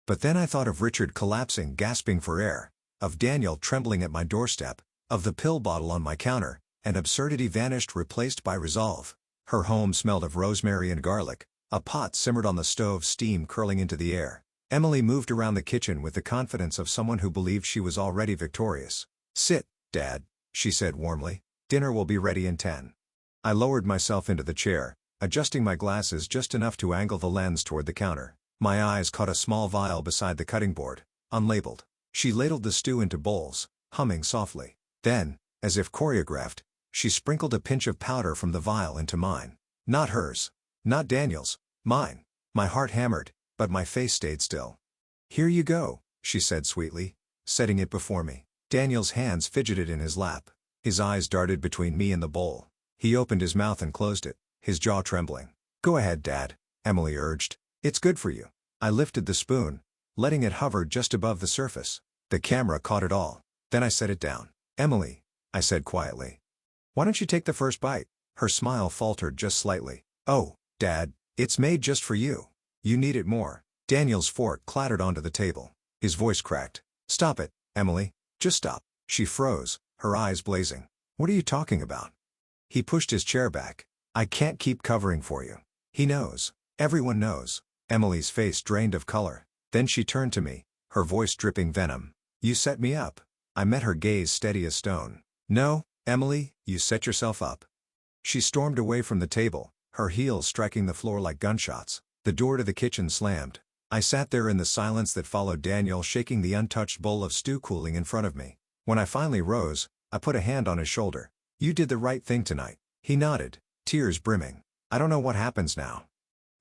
But then I thought of Richard collapsing, gasping for air, of Daniel trembling at my doorstep, of the pill bottle on my counter, and absurdity vanished, replaced by resolve. Her home smelled of rosemary and garlic. A pot simmered on the stove, steam curling into the air. Emily moved around the kitchen with the confidence of someone who believed she was already victorious. "Sit, Dad," she said warmly. "Dinner will be ready in 10. I lowered myself into the chair, adjusting my glasses just enough to angle the lens toward the counter. My eyes caught a small vial beside the cutting board, unlabeled. She ladled the stew into bowls, humming softly. Then, as if choreographed, she sprinkled a pinch of powder from the vial into mine. Not hers. Not Daniel's. Mine. My heart hammered, but my face stayed still. "Here you go," she said sweetly, setting it before me. Daniel's hands fidgeted in his lap. His eyes darted between me and the bowl. He opened his mouth and closed it, his jaw trembling. "Go ahead, Dad," Emily urged. "It's good for you." I lifted the spoon, letting it hover just above the surface. The camera caught it all. Then I set it down. "Emily," I said quietly. "Why don't you take the first bite?" Her smile faltered just slightly. "Oh, Dad, it's made just for you. You need it more." Daniel's fork clattered onto the table. His voice cracked. "Stop it, Emily. Just stop." She froze, her eyes blazing. "What are you talking about?" He pushed his chair back. "I can't keep covering for you. He knows. Everyone knows." Emily's face drained of color. Then she turned to me, her voice dripping venom. "You set me up." I met her gaze steady as stone. "No, Emily, you set yourself up." She stormed away from the table, her heels striking the floor like gunshots. The door to the kitchen slammed. I sat there in the silence that followed, Daniel shaking the untouched bowl of stew cooling in front of me. When I finally rose, I put a hand on his shoulder. "You did the right thing tonight." He nodded, tears brimming. "I don't know what happens now."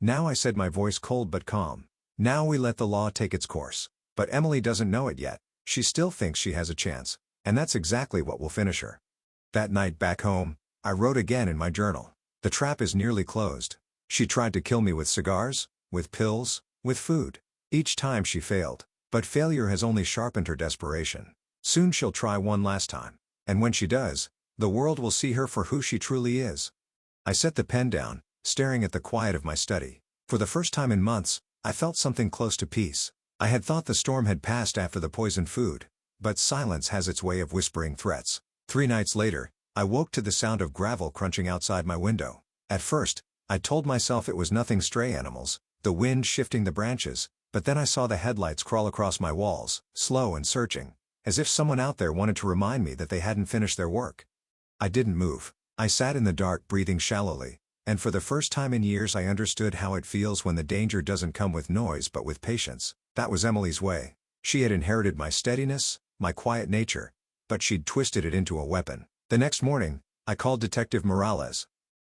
"Now," I said, my voice cold but calm. "Now we let the law take its course. But Emily doesn't know it yet. She still thinks she has a chance. And that's exactly what will finish her." That night back home, I wrote again in my journal. "The trap is nearly closed. She tried to kill me with cigars, with pills, with food. Each time she failed. But failure has only sharpened her desperation. Soon she'll try one last time. And when she does, the world will see her for who she truly is." I set the pen down, staring at the quiet of my study. For the first time in months, I felt something close to peace. I had thought the storm had passed after the poisoned food. But silence has its way of whispering threats. 3 nights later, I woke to the sound of gravel crunching outside my window. At first, I told myself it was nothing, stray animals, the wind shifting the branches, but then I saw the headlights crawl across my walls, slow and searching, as if someone out there wanted to remind me that they hadn't finished their work. I didn't move. I sat in the dark, breathing shallowly, and for the first time in years I understood how it feels when the danger doesn't come with noise but with patience. That was Emily's way. She had inherited my steadiness, my quiet nature, but she'd twisted it into a weapon. The next morning, I called Detective Morales.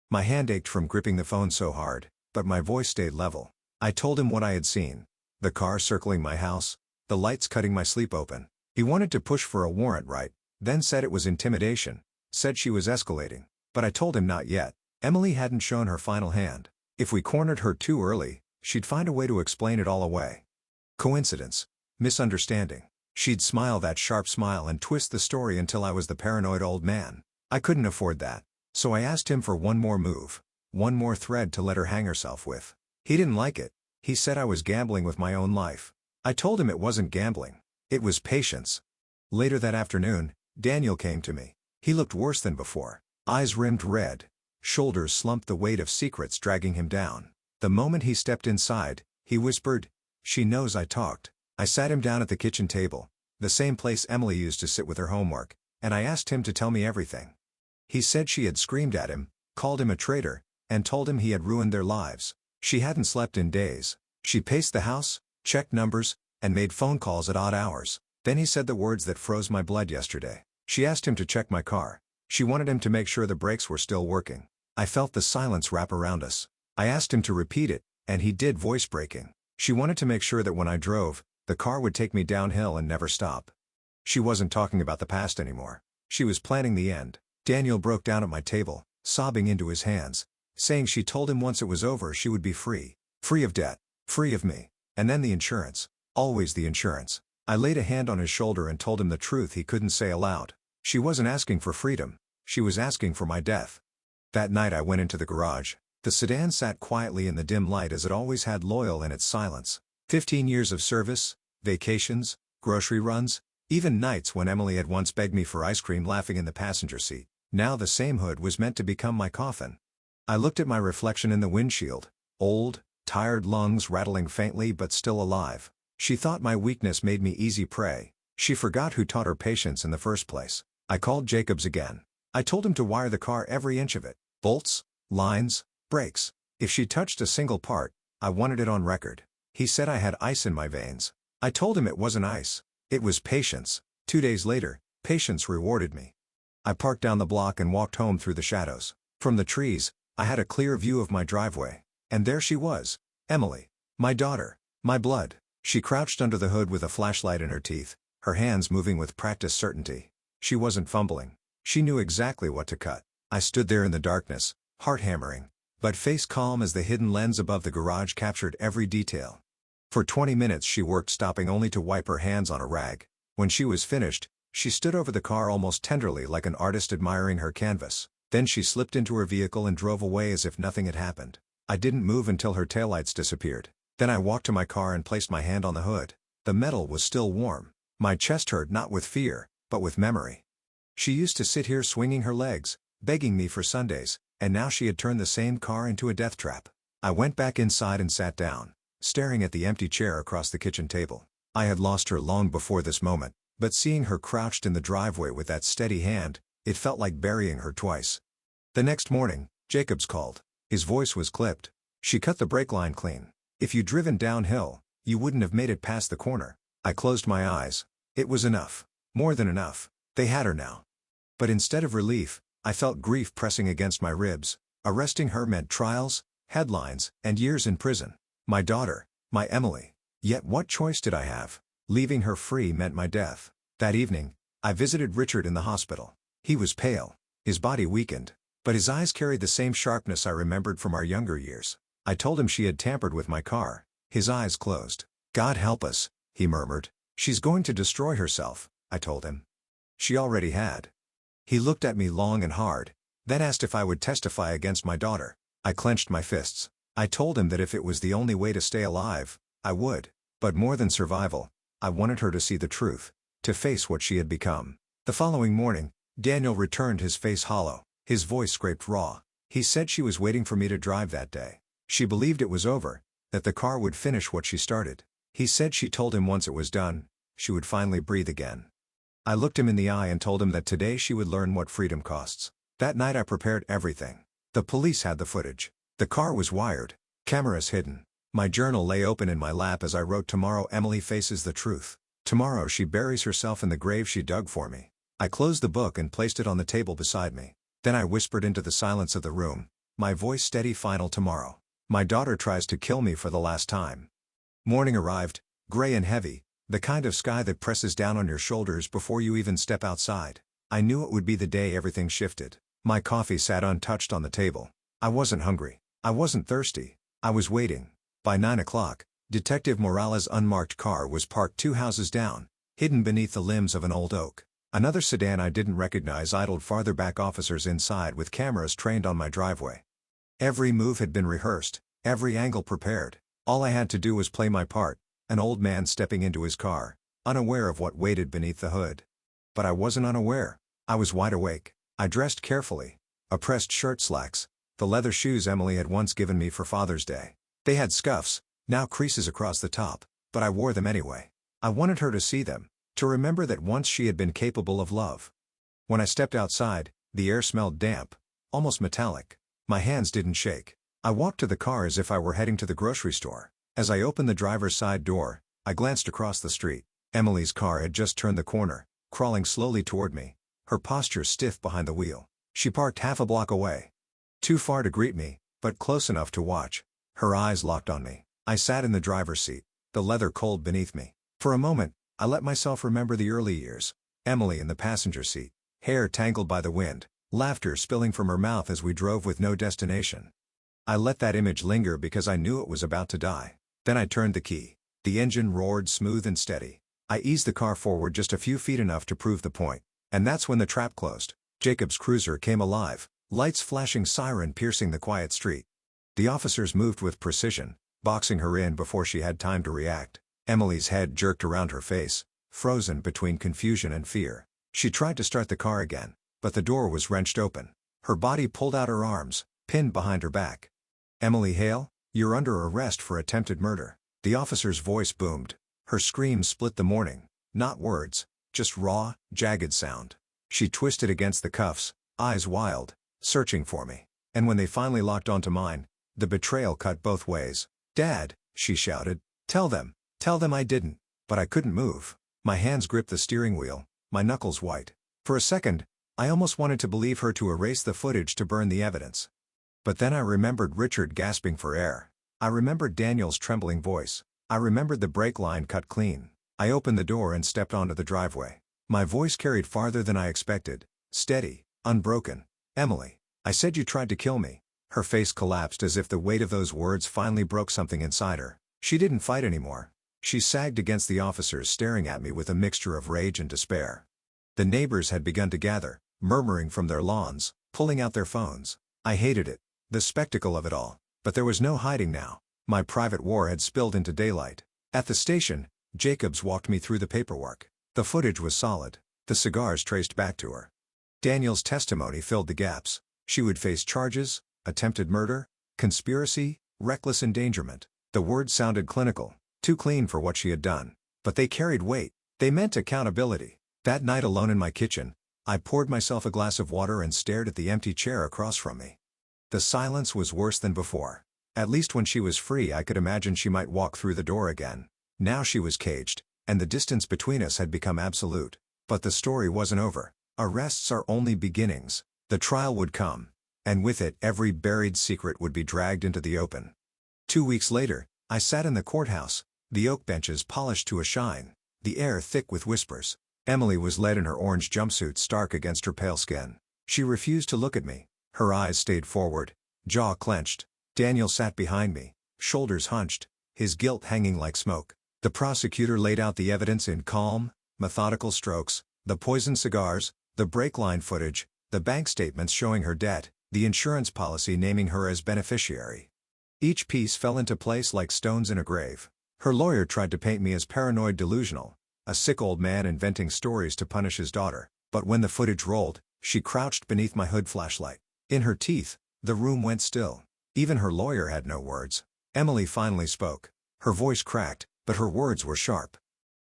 My hand ached from gripping the phone so hard, but my voice stayed level. I told him what I had seen. The car circling my house, the lights cutting my sleep open. He wanted to push for a warrant, right? Then said it was intimidation. Said she was escalating. But I told him not yet. Emily hadn't shown her final hand. If we cornered her too early, she'd find a way to explain it all away. Coincidence. Misunderstanding. She'd smile that sharp smile and twist the story until I was the paranoid old man. I couldn't afford that. So I asked him for one more move. One more thread to let her hang herself with. He didn't like it. He said I was gambling with my own life. I told him it wasn't gambling. It was patience. Later that afternoon, Daniel came to me. He looked worse than before. Eyes rimmed red. Shoulders slumped, the weight of secrets dragging him down. The moment he stepped inside, he whispered, "She knows I talked." I sat him down at the kitchen table, the same place Emily used to sit with her homework, and I asked him to tell me everything. He said she had screamed at him, called him a traitor, and told him he had ruined their lives. She hadn't slept in days. She paced the house, checked numbers, and made phone calls at odd hours. Then he said the words that froze my blood yesterday. She asked him to check my car. She wanted him to make sure the brakes were still working. I felt the silence wrap around us. I asked him to repeat it, and he did, voice breaking. She wanted to make sure that when I drove, the car would take me downhill and never stop. She wasn't talking about the past anymore. She was planning the end. Daniel broke down at my table, sobbing into his hands, saying she told him once it was over she would be free. Free of debt. Free of me. And then the insurance. Always the insurance. I laid a hand on his shoulder and told him the truth he couldn't say aloud. She wasn't asking for freedom. She was asking for my death. That night I went into the garage. The sedan sat quietly in the dim light as it always had, loyal in its silence. 15 years of service, vacations, grocery runs, even nights when Emily had once begged me for ice cream laughing in the passenger seat. Now the same hood was meant to become my coffin. I looked at my reflection in the windshield. Old, tired lungs rattling faintly but still alive. She thought my weakness made me easy prey. She forgot who taught her patience in the first place. I called Jacobs again. I told him to wire the car, every inch of it. Bolts, lines, brakes. If she touched a single part, I wanted it on record. He said I had ice in my veins. I told him it wasn't ice. It was patience. 2 days later, patience rewarded me. I parked down the block and walked home through the shadows. From the trees, I had a clear view of my driveway. And there she was. Emily. My daughter. My blood. She crouched under the hood with a flashlight in her teeth, her hands moving with practiced certainty. She wasn't fumbling. She knew exactly what to cut. I stood there in the darkness, heart hammering, but face calm as the hidden lens above the garage captured every detail. For 20 minutes she worked, stopping only to wipe her hands on a rag. When she was finished, she stood over the car almost tenderly like an artist admiring her canvas. Then she slipped into her vehicle and drove away as if nothing had happened. I didn't move until her taillights disappeared. Then I walked to my car and placed my hand on the hood. The metal was still warm. My chest hurt not with fear, but with memory. She used to sit here swinging her legs, begging me for Sundays, and now she had turned the same car into a death trap. I went back inside and sat down, staring at the empty chair across the kitchen table. I had lost her long before this moment, but seeing her crouched in the driveway with that steady hand, it felt like burying her twice. The next morning, Jacobs called. His voice was clipped. She cut the brake line clean. If you'd driven downhill, you wouldn't have made it past the corner. I closed my eyes. It was enough. More than enough. They had her now. But instead of relief, I felt grief pressing against my ribs. Arresting her meant trials, headlines, and years in prison. My daughter, my Emily. Yet what choice did I have? Leaving her free meant my death. That evening, I visited Richard in the hospital. He was pale, his body weakened, but his eyes carried the same sharpness I remembered from our younger years. I told him she had tampered with my car. His eyes closed. "God help us," he murmured. "She's going to destroy herself," I told him. She already had. He looked at me long and hard, then asked if I would testify against my daughter. I clenched my fists. I told him that if it was the only way to stay alive, I would. But more than survival, I wanted her to see the truth, to face what she had become. The following morning, Daniel returned, his face hollow, his voice scraped raw. He said she was waiting for me to drive that day. She believed it was over, that the car would finish what she started. He said she told him once it was done, she would finally breathe again. I looked him in the eye and told him that today she would learn what freedom costs. That night I prepared everything. The police had the footage. The car was wired, cameras hidden. My journal lay open in my lap as I wrote, "Tomorrow Emily faces the truth. Tomorrow she buries herself in the grave she dug for me." I closed the book and placed it on the table beside me. Then I whispered into the silence of the room, my voice steady, "Final tomorrow. My daughter tries to kill me for the last time." Morning arrived, gray and heavy, the kind of sky that presses down on your shoulders before you even step outside. I knew it would be the day everything shifted. My coffee sat untouched on the table. I wasn't hungry. I wasn't thirsty. I was waiting. By 9 o'clock, Detective Morales' unmarked car was parked 2 houses down, hidden beneath the limbs of an old oak. Another sedan I didn't recognize idled farther back, officers inside with cameras trained on my driveway. Every move had been rehearsed, every angle prepared. All I had to do was play my part, an old man stepping into his car, unaware of what waited beneath the hood. But I wasn't unaware. I was wide awake. I dressed carefully. A pressed shirt, slacks, the leather shoes Emily had once given me for Father's Day. They had scuffs, now creases across the top, but I wore them anyway. I wanted her to see them, to remember that once she had been capable of love. When I stepped outside, the air smelled damp, almost metallic. My hands didn't shake. I walked to the car as if I were heading to the grocery store. As I opened the driver's side door, I glanced across the street. Emily's car had just turned the corner, crawling slowly toward me, her posture stiff behind the wheel. She parked half a block away. Too far to greet me, but close enough to watch. Her eyes locked on me. I sat in the driver's seat, the leather cold beneath me. For a moment, I let myself remember the early years. Emily in the passenger seat, hair tangled by the wind, laughter spilling from her mouth as we drove with no destination. I let that image linger because I knew it was about to die. Then I turned the key. The engine roared smooth and steady. I eased the car forward just a few feet, enough to prove the point. And that's when the trap closed. Jacob's cruiser came alive, lights flashing, siren piercing the quiet street. The officers moved with precision, boxing her in before she had time to react. Emily's head jerked around her face, frozen between confusion and fear. She tried to start the car again, but the door was wrenched open. Her body pulled out, her arms pinned behind her back. "Emily Hale, you're under arrest for attempted murder." The officer's voice boomed. Her scream split the morning, not words, just raw, jagged sound. She twisted against the cuffs, eyes wild, searching for me. And when they finally locked onto mine, the betrayal cut both ways. "Dad," she shouted, tell them I didn't." But I couldn't move. My hands gripped the steering wheel, my knuckles white. For a second, I almost wanted to believe her, to erase the footage, to burn the evidence. But then I remembered Richard gasping for air. I remembered Daniel's trembling voice. I remembered the brake line cut clean. I opened the door and stepped onto the driveway. My voice carried farther than I expected, steady, unbroken. "Emily, I said you tried to kill me." Her face collapsed as if the weight of those words finally broke something inside her. She didn't fight anymore. She sagged against the officers, staring at me with a mixture of rage and despair. The neighbors had begun to gather, murmuring from their lawns, pulling out their phones. I hated it, the spectacle of it all, but there was no hiding now. My private war had spilled into daylight. At the station, Jacobs walked me through the paperwork. The footage was solid. The cigars traced back to her. Daniel's testimony filled the gaps. She would face charges: attempted murder, conspiracy, reckless endangerment. The words sounded clinical, too clean for what she had done. But they carried weight. They meant accountability. That night alone in my kitchen, I poured myself a glass of water and stared at the empty chair across from me. The silence was worse than before. At least when she was free I could imagine she might walk through the door again. Now she was caged, and the distance between us had become absolute. But the story wasn't over. Arrests are only beginnings. The trial would come, and with it every buried secret would be dragged into the open. 2 weeks later, I sat in the courthouse, the oak benches polished to a shine, the air thick with whispers. Emily was led in her orange jumpsuit, stark against her pale skin. She refused to look at me. Her eyes stayed forward, jaw clenched. Daniel sat behind me, shoulders hunched, his guilt hanging like smoke. The prosecutor laid out the evidence in calm, methodical strokes: the poisoned cigars, the brake line footage, the bank statements showing her debt, the insurance policy naming her as beneficiary. Each piece fell into place like stones in a grave. Her lawyer tried to paint me as paranoid delusional, a sick old man inventing stories to punish his daughter, but when the footage rolled, she crouched beneath my hood flashlight. In her teeth, the room went still. Even her lawyer had no words. Emily finally spoke. Her voice cracked, but her words were sharp.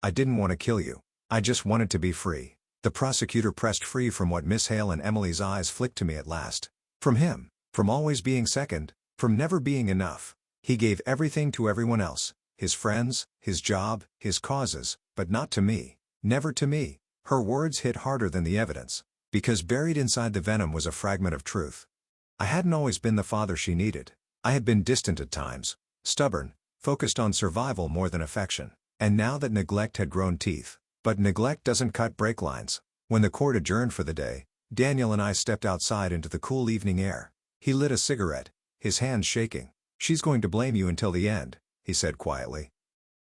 "I didn't want to kill you. I just wanted to be free." The prosecutor pressed free from what Miss Hale and Emily's eyes flicked to me at last. From him, from always being second, from never being enough. He gave everything to everyone else, his friends, his job, his causes, but not to me. Never to me. Her words hit harder than the evidence, because buried inside the venom was a fragment of truth. I hadn't always been the father she needed. I had been distant at times, stubborn, focused on survival more than affection. And now that neglect had grown teeth. But neglect doesn't cut brake lines. When the court adjourned for the day, Daniel and I stepped outside into the cool evening air. He lit a cigarette, his hands shaking. "She's going to blame you until the end," he said quietly.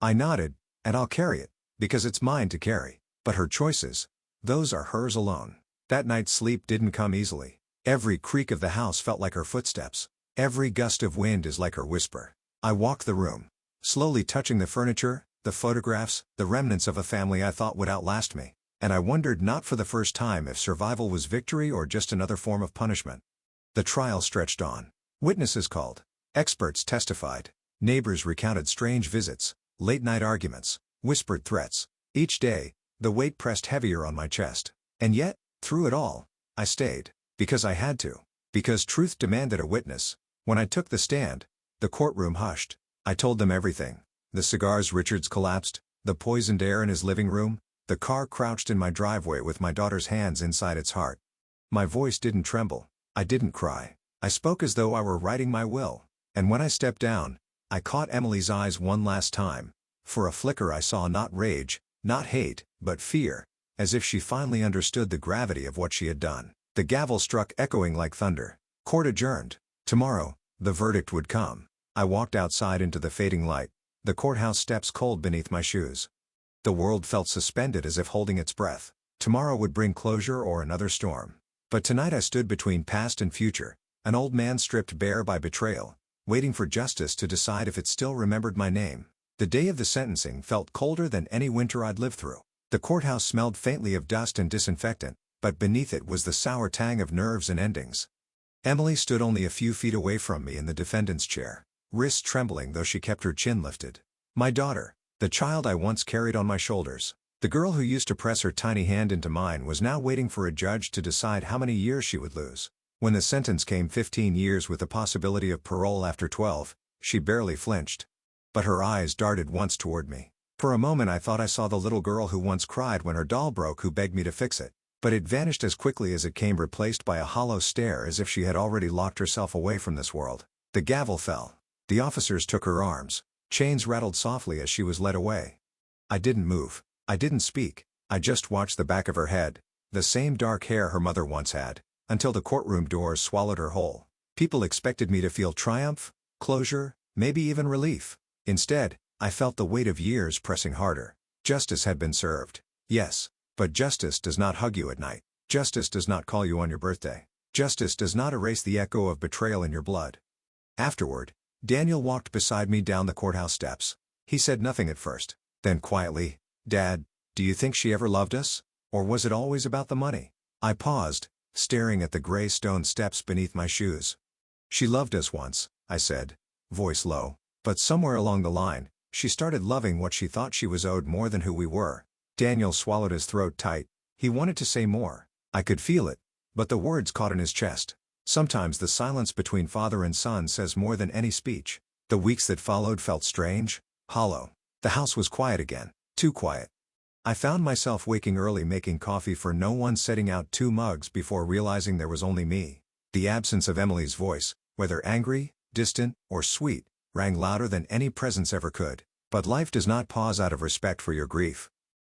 I nodded, "And I'll carry it, because it's mine to carry. But her choices, those are hers alone." That night's sleep didn't come easily. Every creak of the house felt like her footsteps. Every gust of wind is like her whisper. I walked the room, slowly touching the furniture, the photographs, the remnants of a family I thought would outlast me. And I wondered, not for the first time, if survival was victory or just another form of punishment. The trial stretched on. Witnesses called. Experts testified. Neighbors recounted strange visits, late-night arguments, whispered threats. Each day, the weight pressed heavier on my chest. And yet, through it all, I stayed. Because I had to. Because truth demanded a witness. When I took the stand, the courtroom hushed. I told them everything. The cigars Richards collapsed, the poisoned air in his living room, the car crouched in my driveway with my daughter's hands inside its heart. My voice didn't tremble. I didn't cry. I spoke as though I were writing my will. And when I stepped down, I caught Emily's eyes one last time. For a flicker I saw not rage, not hate, but fear, as if she finally understood the gravity of what she had done. The gavel struck, echoing like thunder. Court adjourned. Tomorrow, the verdict would come. I walked outside into the fading light, the courthouse steps cold beneath my shoes. The world felt suspended, as if holding its breath. Tomorrow would bring closure or another storm. But tonight I stood between past and future, an old man stripped bare by betrayal, waiting for justice to decide if it still remembered my name. The day of the sentencing felt colder than any winter I'd lived through. The courthouse smelled faintly of dust and disinfectant, but beneath it was the sour tang of nerves and endings. Emily stood only a few feet away from me in the defendant's chair, wrists trembling though she kept her chin lifted. My daughter, the child I once carried on my shoulders, the girl who used to press her tiny hand into mine, was now waiting for a judge to decide how many years she would lose. When the sentence came, 15 years with the possibility of parole after 12, she barely flinched. But her eyes darted once toward me. For a moment I thought I saw the little girl who once cried when her doll broke, who begged me to fix it. But it vanished as quickly as it came, replaced by a hollow stare, as if she had already locked herself away from this world. The gavel fell. The officers took her arms. Chains rattled softly as she was led away. I didn't move. I didn't speak. I just watched the back of her head, the same dark hair her mother once had, until the courtroom doors swallowed her whole. People expected me to feel triumph, closure, maybe even relief. Instead, I felt the weight of years pressing harder. Justice had been served. Yes. But justice does not hug you at night. Justice does not call you on your birthday. Justice does not erase the echo of betrayal in your blood. Afterward, Daniel walked beside me down the courthouse steps. He said nothing at first. Then quietly, "Dad, do you think she ever loved us? Or was it always about the money?" I paused, staring at the gray stone steps beneath my shoes. "She loved us once," I said, voice low. "But somewhere along the line, she started loving what she thought she was owed more than who we were." Daniel swallowed his throat tight. He wanted to say more. I could feel it, but the words caught in his chest. Sometimes the silence between father and son says more than any speech. The weeks that followed felt strange, hollow. The house was quiet again, too quiet. I found myself waking early making coffee for no one, setting out 2 mugs before realizing there was only me. The absence of Emily's voice, whether angry, distant, or sweet, rang louder than any presence ever could. But life does not pause out of respect for your grief.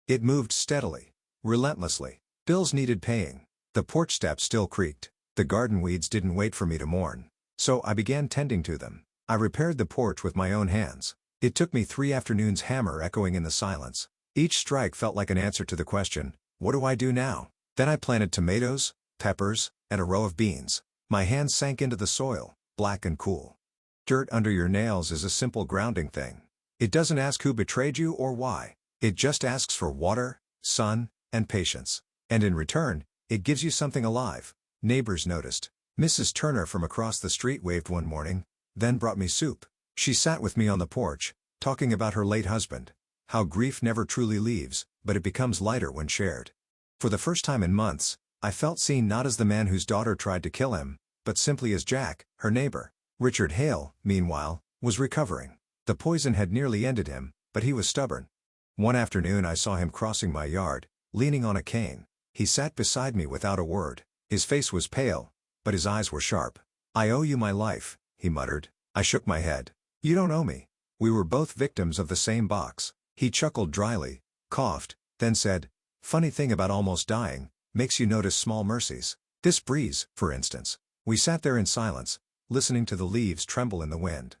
It moved steadily, relentlessly. Bills needed paying. The porch steps still creaked. The garden weeds didn't wait for me to mourn. So I began tending to them. I repaired the porch with my own hands. It took me 3 afternoons, hammer echoing in the silence. Each strike felt like an answer to the question, what do I do now? Then I planted tomatoes, peppers, and a row of beans. My hands sank into the soil, black and cool. Dirt under your nails is a simple grounding thing. It doesn't ask who betrayed you or why. It just asks for water, sun, and patience. And in return, it gives you something alive. Neighbors noticed. Mrs. Turner from across the street waved one morning, then brought me soup. She sat with me on the porch, talking about her late husband. How grief never truly leaves, but it becomes lighter when shared. For the first time in months, I felt seen, not as the man whose daughter tried to kill him, but simply as Jack, her neighbor. Richard Hale, meanwhile, was recovering. The poison had nearly ended him, but he was stubborn. One afternoon I saw him crossing my yard, leaning on a cane. He sat beside me without a word. His face was pale, but his eyes were sharp. "I owe you my life," he muttered. I shook my head. "You don't owe me. We were both victims of the same box." He chuckled dryly, coughed, then said, "Funny thing about almost dying, makes you notice small mercies. This breeze, for instance." We sat there in silence, listening to the leaves tremble in the wind.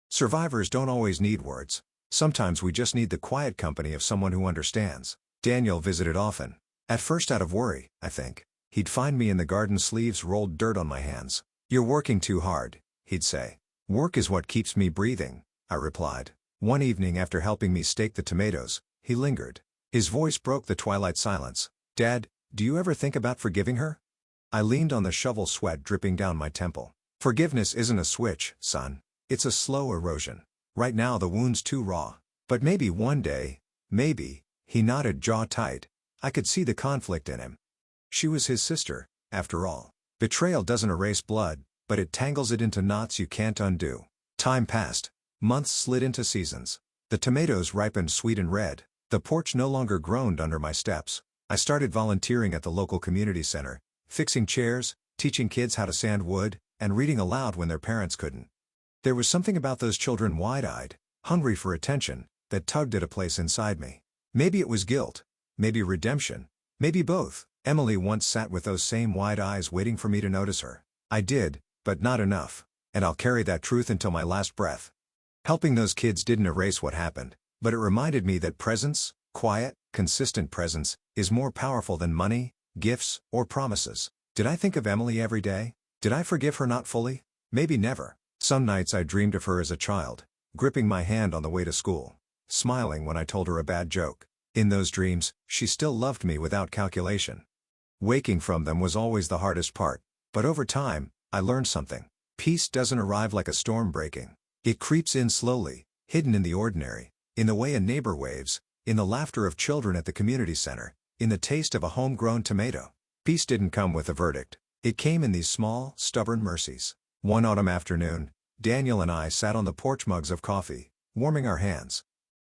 Survivors don't always need words. Sometimes we just need the quiet company of someone who understands. Daniel visited often. At first out of worry, I think. He'd find me in the garden, sleeves rolled, dirt on my hands. "You're working too hard," he'd say. "Work is what keeps me breathing," I replied. One evening, after helping me stake the tomatoes, he lingered. His voice broke the twilight silence. "Dad, do you ever think about forgiving her?" I leaned on the shovel, sweat dripping down my temple. "Forgiveness isn't a switch, son. It's a slow erosion. Right now the wound's too raw. But maybe one day, maybe," he nodded, jaw tight. I could see the conflict in him. She was his sister, after all. Betrayal doesn't erase blood, but it tangles it into knots you can't undo. Time passed. Months slid into seasons. The tomatoes ripened sweet and red. The porch no longer groaned under my steps. I started volunteering at the local community center, fixing chairs, teaching kids how to sand wood, and reading aloud when their parents couldn't. There was something about those children, wide-eyed, hungry for attention, that tugged at a place inside me. Maybe it was guilt, maybe redemption, maybe both. Emily once sat with those same wide eyes, waiting for me to notice her. I did, but not enough, and I'll carry that truth until my last breath. Helping those kids didn't erase what happened, but it reminded me that presence, quiet, consistent presence, is more powerful than money, gifts, or promises. Did I think of Emily every day? Did I forgive her? Not fully. Maybe never. Some nights I dreamed of her as a child, gripping my hand on the way to school, smiling when I told her a bad joke. In those dreams, she still loved me without calculation. Waking from them was always the hardest part, but over time, I learned something. Peace doesn't arrive like a storm breaking. It creeps in slowly, hidden in the ordinary, in the way a neighbor waves, in the laughter of children at the community center, in the taste of a homegrown tomato. Peace didn't come with a verdict. It came in these small, stubborn mercies. One autumn afternoon, Daniel and I sat on the porch, mugs of coffee, warming our hands.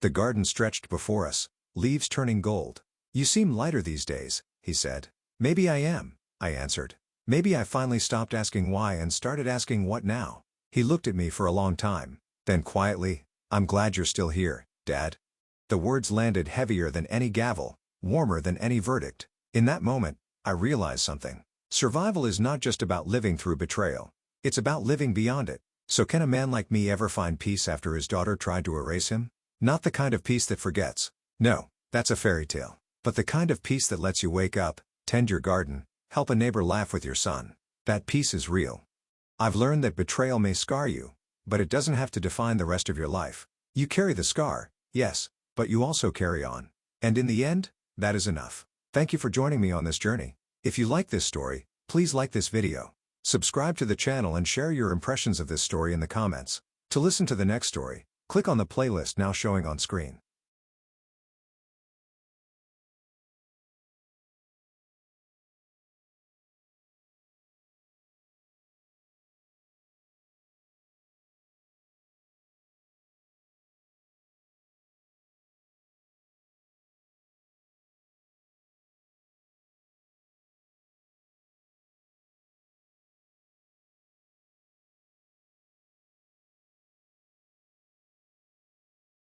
The garden stretched before us, leaves turning gold. "You seem lighter these days," he said. "Maybe I am," I answered. "Maybe I finally stopped asking why and started asking what now." He looked at me for a long time, then quietly, "I'm glad you're still here, Dad." The words landed heavier than any gavel, warmer than any verdict. In that moment, I realized something. Survival is not just about living through betrayal. It's about living beyond it. So can a man like me ever find peace after his daughter tried to erase him? Not the kind of peace that forgets. No, that's a fairy tale. But the kind of peace that lets you wake up, tend your garden, help a neighbor laugh with your son. That peace is real. I've learned that betrayal may scar you, but it doesn't have to define the rest of your life. You carry the scar, yes, but you also carry on. And in the end, that is enough. Thank you for joining me on this journey. If you like this story, please like this video. Subscribe to the channel and share your impressions of this story in the comments. To listen to the next story, click on the playlist now showing on screen.